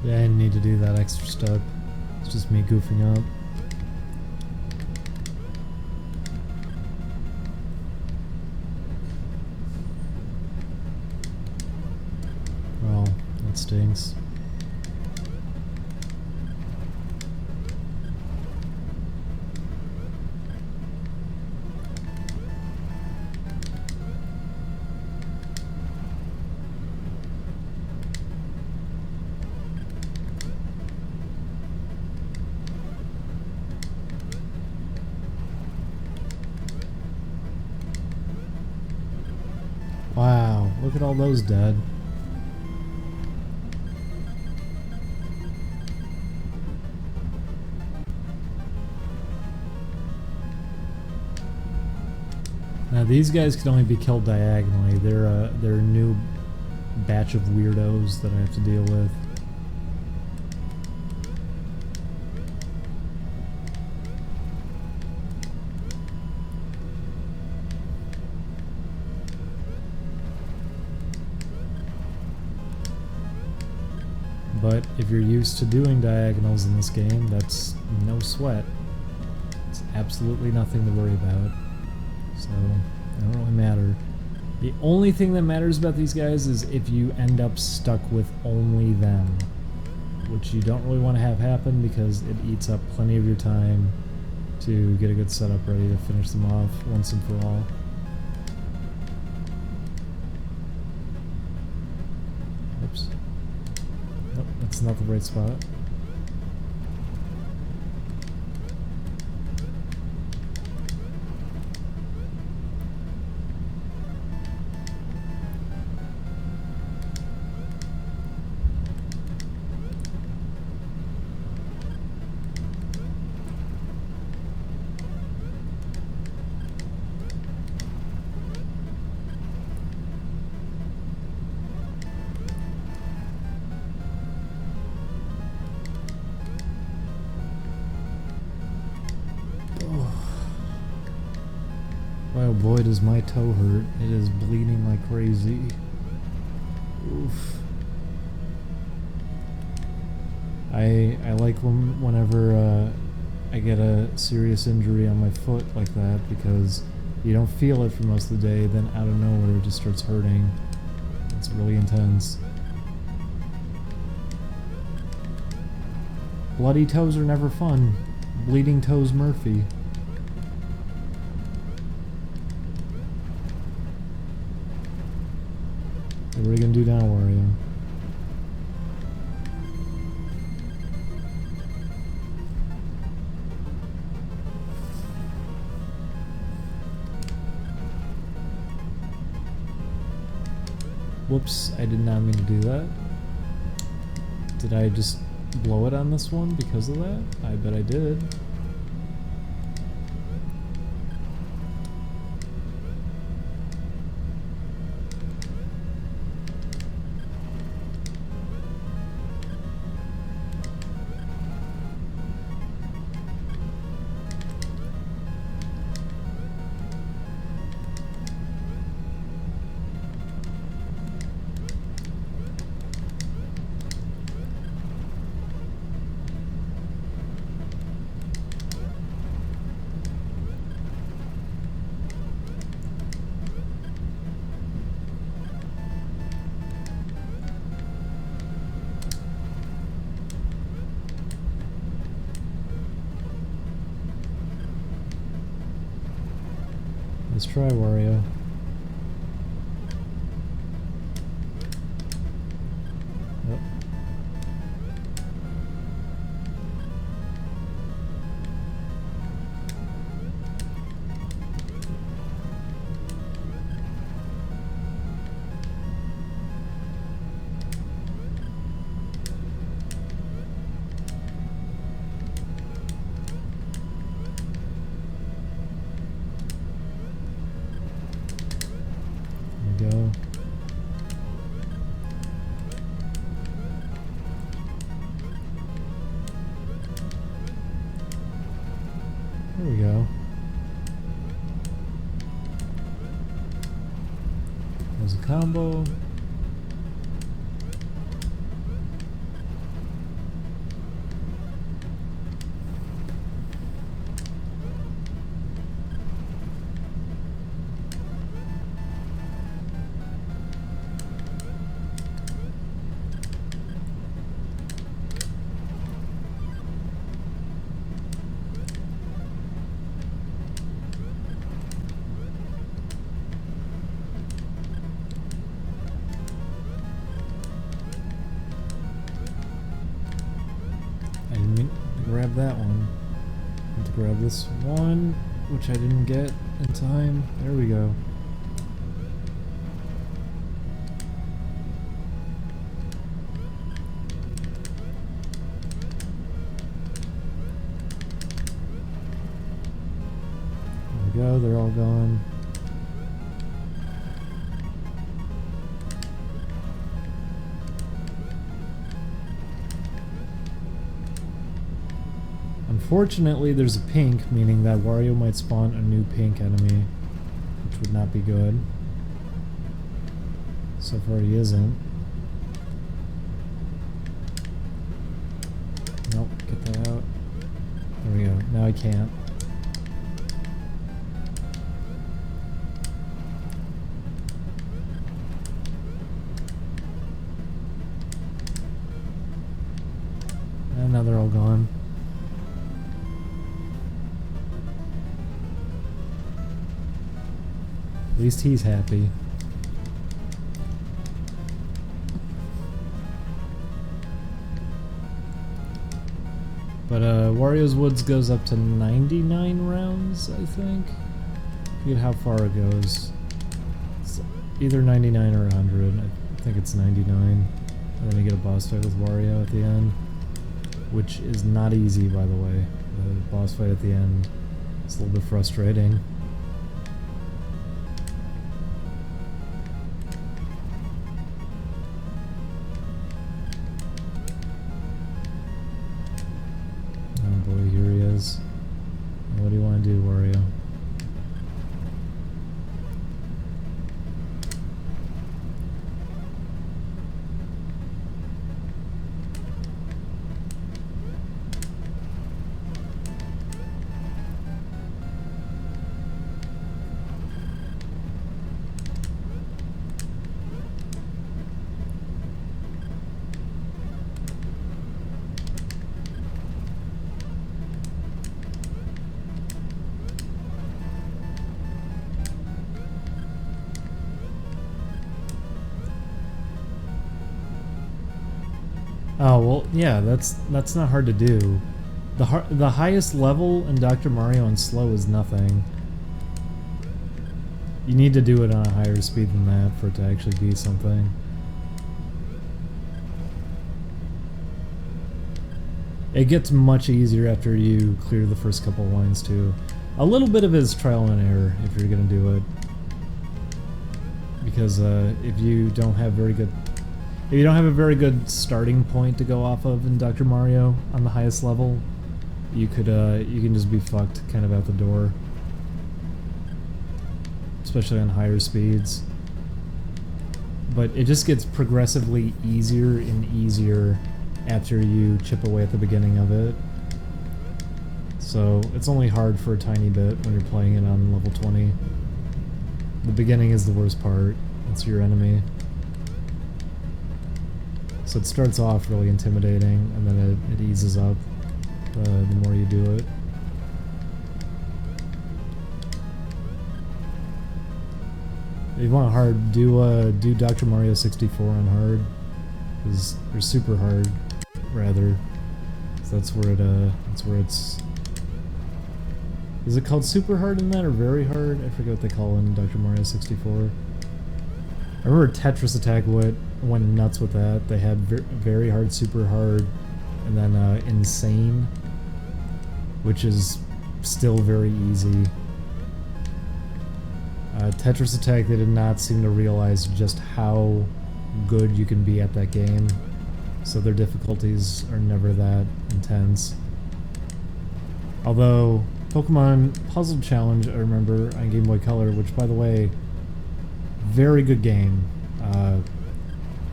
Yeah, I didn't need to do that extra step. It's just me goofing up. Well, that stinks. Wow, look at all those dead. Now these guys can only be killed diagonally. They're a new batch of weirdos that I have to deal with. But if you're used to doing diagonals in this game, that's no sweat. It's absolutely nothing to worry about. So, it don't really matter. The only thing that matters about these guys is if you end up stuck with only them. Which you don't really want to have happen because it eats up plenty of your time to get a good setup ready to finish them off once and for all. Oops. Nope, that's not the right spot. Oh boy, does my toe hurt. It is bleeding like crazy. Oof. I like whenever I get a serious injury on my foot like that, because you don't feel it for most of the day, then out of nowhere it just starts hurting. It's really intense. Bloody toes are never fun. Bleeding toes Murphy. What are we gonna do now, Wario? Whoops, I did not mean to do that. Did I just blow it on this one because of that? I bet I did. Let's try Wario. Yep. Go. There we go. There's a combo. Grab that one. I have to grab this one, which I didn't get in time. There we go. There we go, they're all gone. Unfortunately, there's a pink, meaning that Wario might spawn a new pink enemy, which would not be good. So far he isn't. Nope, get that out. There we go. Now I can't. And now they're all gone. At least he's happy. But Wario's Woods goes up to 99 rounds, I think. I forget how far it goes. It's either 99 or 100. I think it's 99. And then you get a boss fight with Wario at the end, which is not easy, by the way. The boss fight at the end is a little bit frustrating. What do you want to do, Wario? Oh, well, yeah, that's not hard to do. The highest level in Dr. Mario on slow is nothing. You need to do it on a higher speed than that for it to actually be something. It gets much easier after you clear the first couple lines too. A little bit of it is trial and error if you're gonna do it. Because if you don't have a very good starting point to go off of in Dr. Mario on the highest level, you can just be fucked kind of out the door. Especially on higher speeds. But it just gets progressively easier and easier after you chip away at the beginning of it. So it's only hard for a tiny bit when you're playing it on level 20. The beginning is the worst part. It's your enemy. So it starts off really intimidating, and then it eases up the more you do it. If you want hard, do Dr. Mario 64 on hard, or super hard, rather. So that's where it's. Is it called super hard in that or very hard? I forget what they call it in Dr. Mario 64. I remember Tetris Attack went nuts with that. They had very hard, super hard, and then insane, which is still very easy. Tetris Attack, they did not seem to realize just how good you can be at that game, so their difficulties are never that intense. Although, Pokemon Puzzle Challenge, I remember, on Game Boy Color, which, by the way, very good game.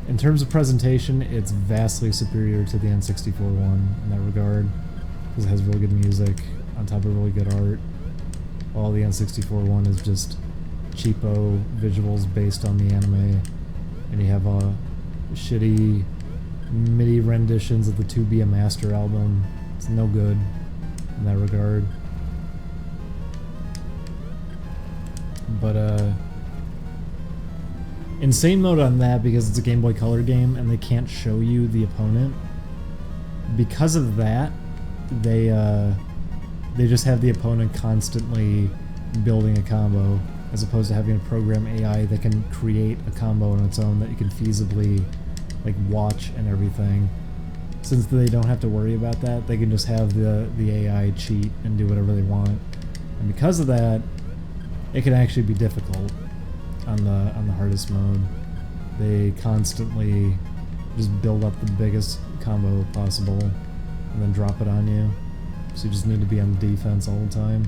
In terms of presentation, it's vastly superior to the N64 one in that regard, because it has really good music on top of really good art, while the N64 one is just cheapo visuals based on the anime, and you have shitty MIDI renditions of the To Be a Master album. It's no good in that regard. But insane mode on that, because it's a Game Boy Color game and they can't show you the opponent. Because of that, they just have the opponent constantly building a combo, as opposed to having a program AI that can create a combo on its own that you can feasibly like watch and everything. Since they don't have to worry about that, they can just have the AI cheat and do whatever they want. And because of that, it can actually be difficult on the hardest mode. They constantly just build up the biggest combo possible and then drop it on you. So you just need to be on the defense all the time.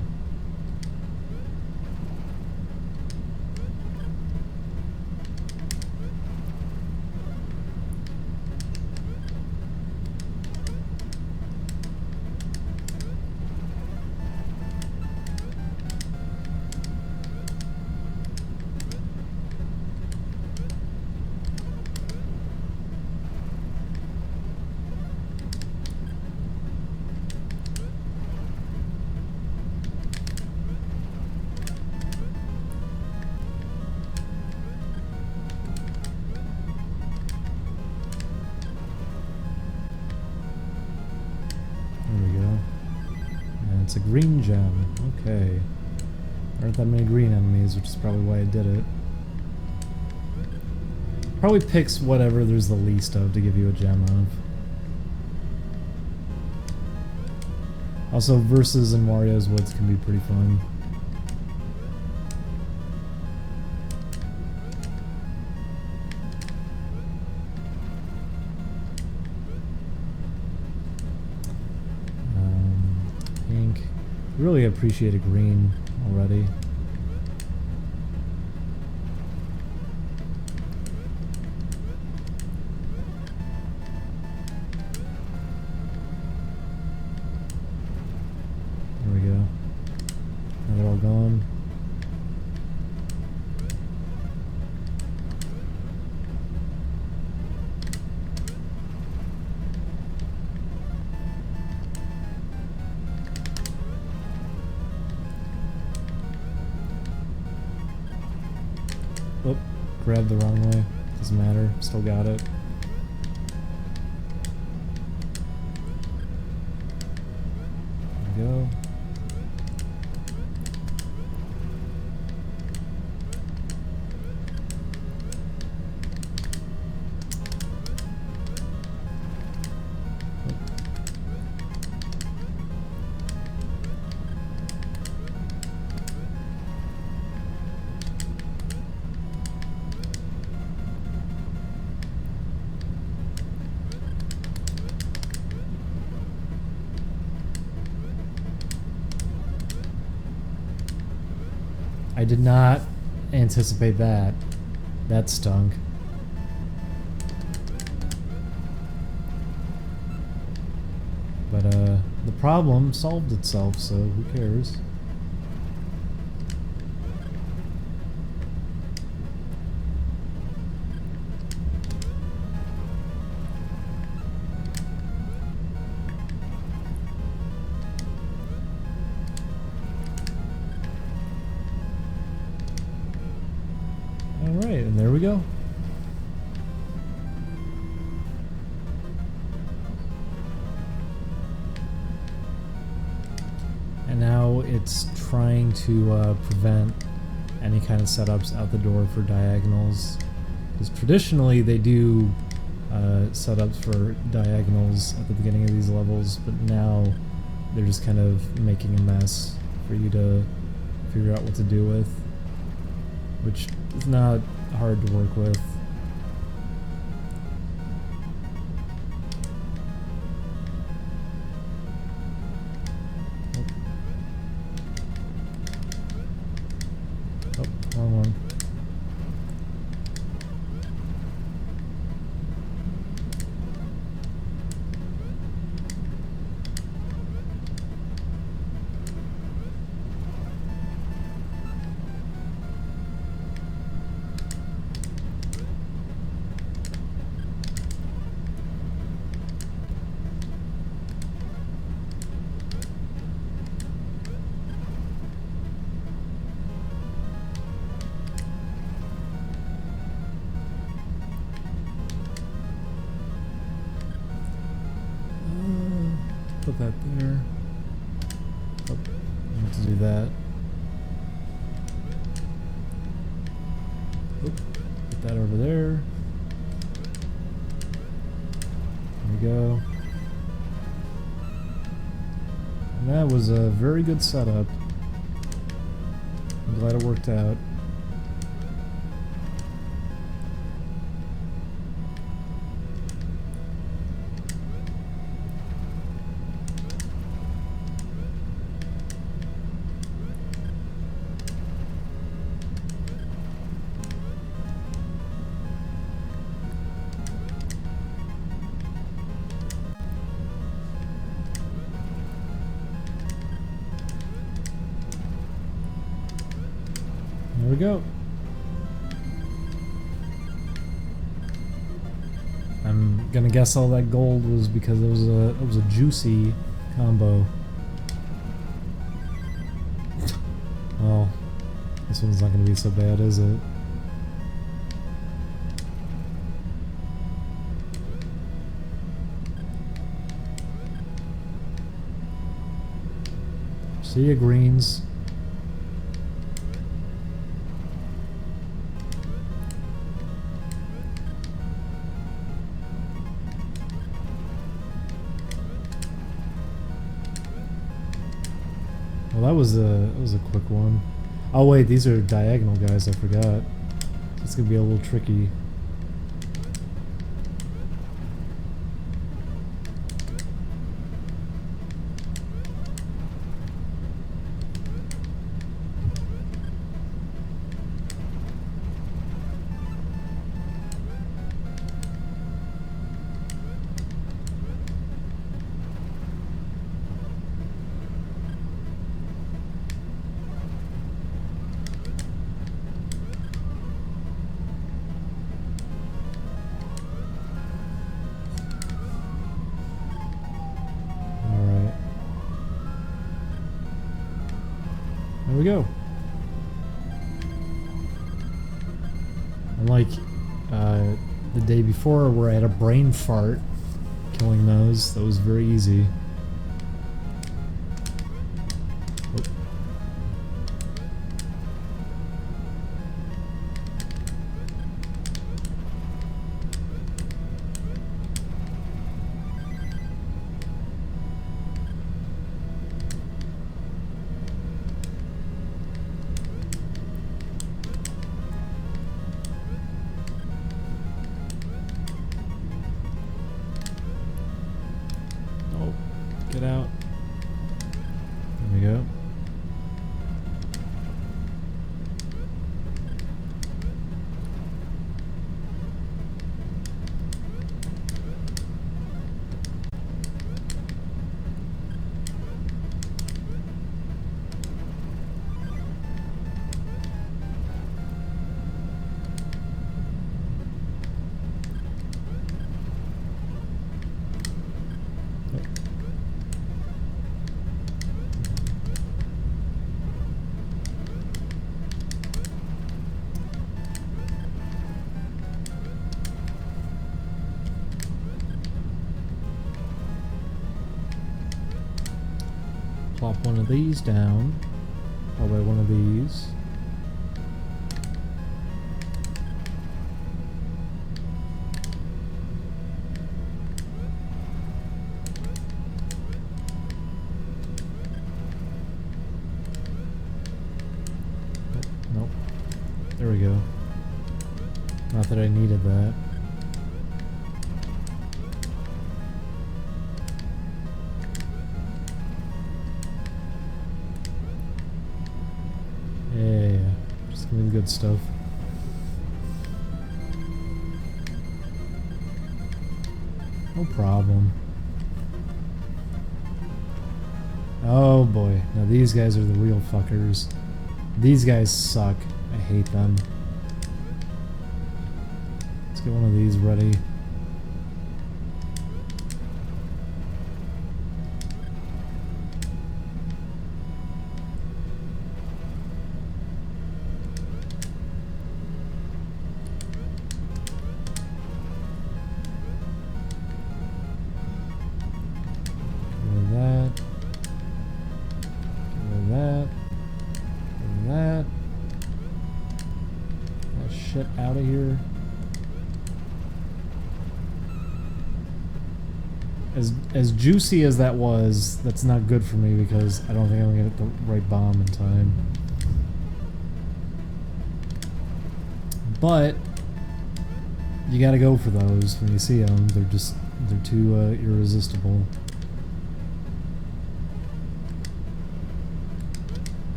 It's a green gem. Okay. There aren't that many green enemies, which is probably why I did it. Probably picks whatever there's the least of to give you a gem of. Also, versus in Wario's Woods can be pretty fun. Really appreciated green already. There we go. Now they're all gone. Oh, grabbed the wrong way. Doesn't matter. Still got it. we go. I did not anticipate that. That stunk. But the problem solved itself, so who cares? Alright, and there we go. And now it's trying to prevent any kind of setups out the door for diagonals. Because traditionally they do setups for diagonals at the beginning of these levels, but now they're just kind of making a mess for you to figure out what to do with, which is not hard to work with. Oh, wrong one. Put that there. Oh, I need to do that. Oh, put that over there. There we go. And that was a very good setup. I'm glad it worked out. There we go. I'm gonna guess all that gold was because it was a juicy combo. Well, this one's not gonna be so bad, is it? See ya, greens. Well, that was a quick one. Oh wait, these are diagonal guys, I forgot. So it's gonna be a little tricky. There we go. Unlike the day before where I had a brain fart killing those, that was very easy. Plop one of these down. Probably one of these. Nope. There we go. Not that I needed that. Yeah, just give me the good stuff. No problem. Oh boy, now these guys are the real fuckers. These guys suck. I hate them. Let's get one of these ready. Shit out of here. As juicy as that was, that's not good for me because I don't think I'm gonna get the right bomb in time. But you gotta go for those when you see them. They're too irresistible.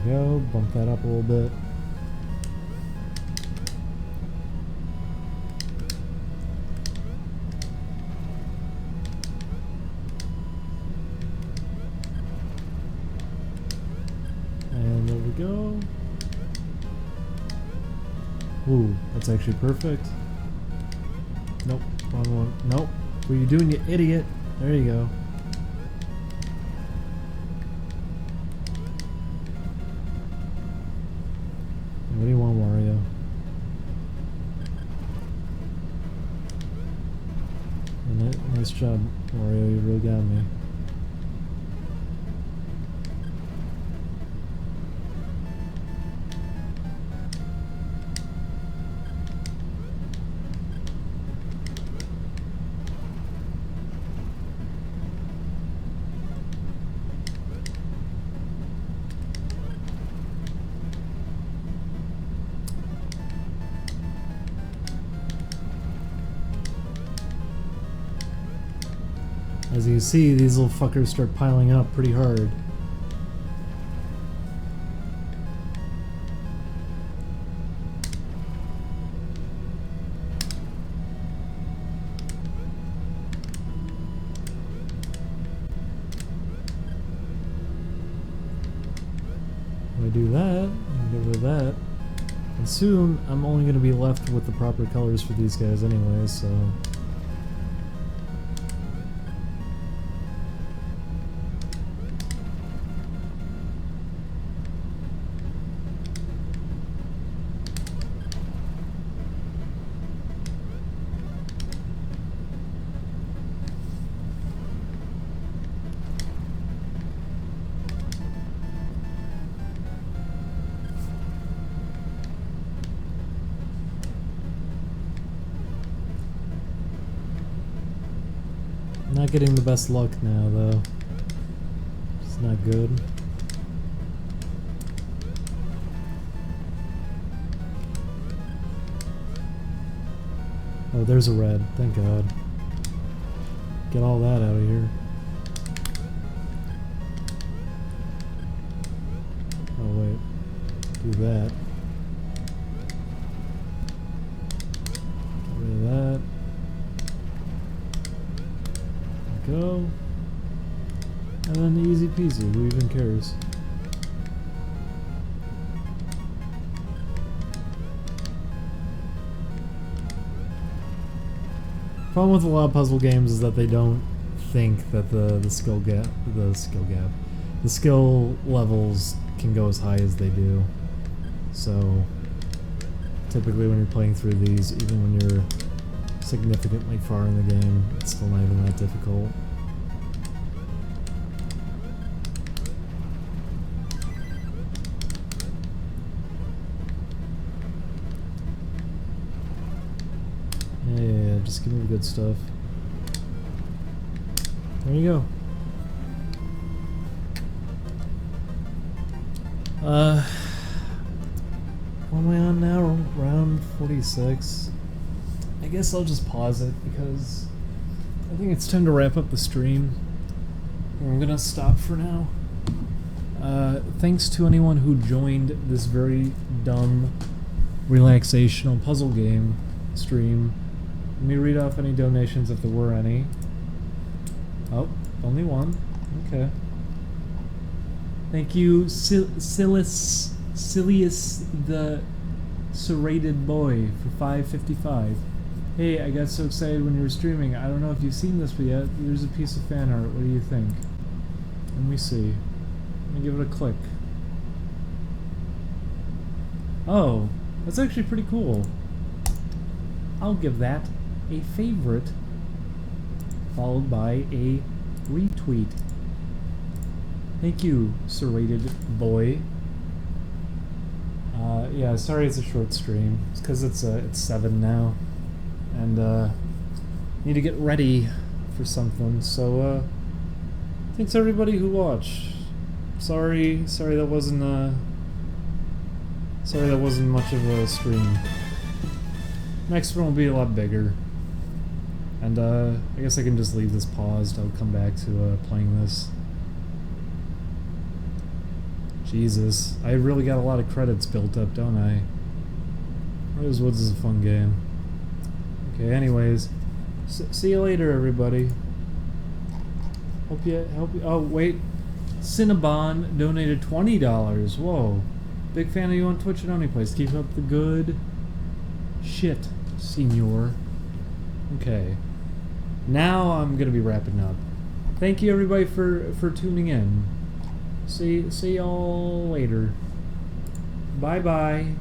Go, bump that up a little bit. And there we go. Ooh, that's actually perfect. Nope, wrong one. Nope. What are you doing, you idiot? There you go. What do you want, Wario? Nice job, Wario. You really got me. As you can see, these little fuckers start piling up pretty hard. When I do that, and get rid of that, and soon I'm only going to be left with the proper colors for these guys anyway, so... Not getting the best luck now, though. It's not good. Oh, there's a red. Thank God. Get all that out of here. Oh, wait. Do that. Get rid of that. Go. And then easy peasy, who even cares? Problem with a lot of puzzle games is that they don't think that the the skill levels can go as high as they do. So typically when you're playing through these, even when you're significantly far in the game, it's still not even that difficult. Yeah, just give me the good stuff. There you go. What am I on now? Round 46. I guess I'll just pause it because I think it's time to wrap up the stream. I'm gonna stop for now. Thanks to anyone who joined this very dumb relaxational puzzle game stream. Let me read off any donations if there were any. Oh, only one. Okay. Thank you, Silius the Serrated Boy for $5.55. Hey, I got so excited when you were streaming. I don't know if you've seen this, but yet there's a piece of fan art. What do you think? Let me see. Let me give it a click. Oh, that's actually pretty cool. I'll give that a favorite, followed by a retweet. Thank you, Serrated Boy. Yeah, sorry it's a short stream. It's because it's 7 now, and need to get ready for something. So thanks everybody who watched. Sorry that wasn't much of a stream. Next one will be a lot bigger. And I guess I can just leave this paused. I'll come back to playing this. Jesus, I really got a lot of credits built up, don't I? Rose Woods is a fun game. Okay, anyways, see you later, everybody. Hope you. Oh wait, Cinnabon donated $20. Whoa, big fan of you on Twitch and OnlyPlace. Keep up the good shit, senor. Okay, now I'm gonna be wrapping up. Thank you everybody for tuning in. See y'all later. Bye bye.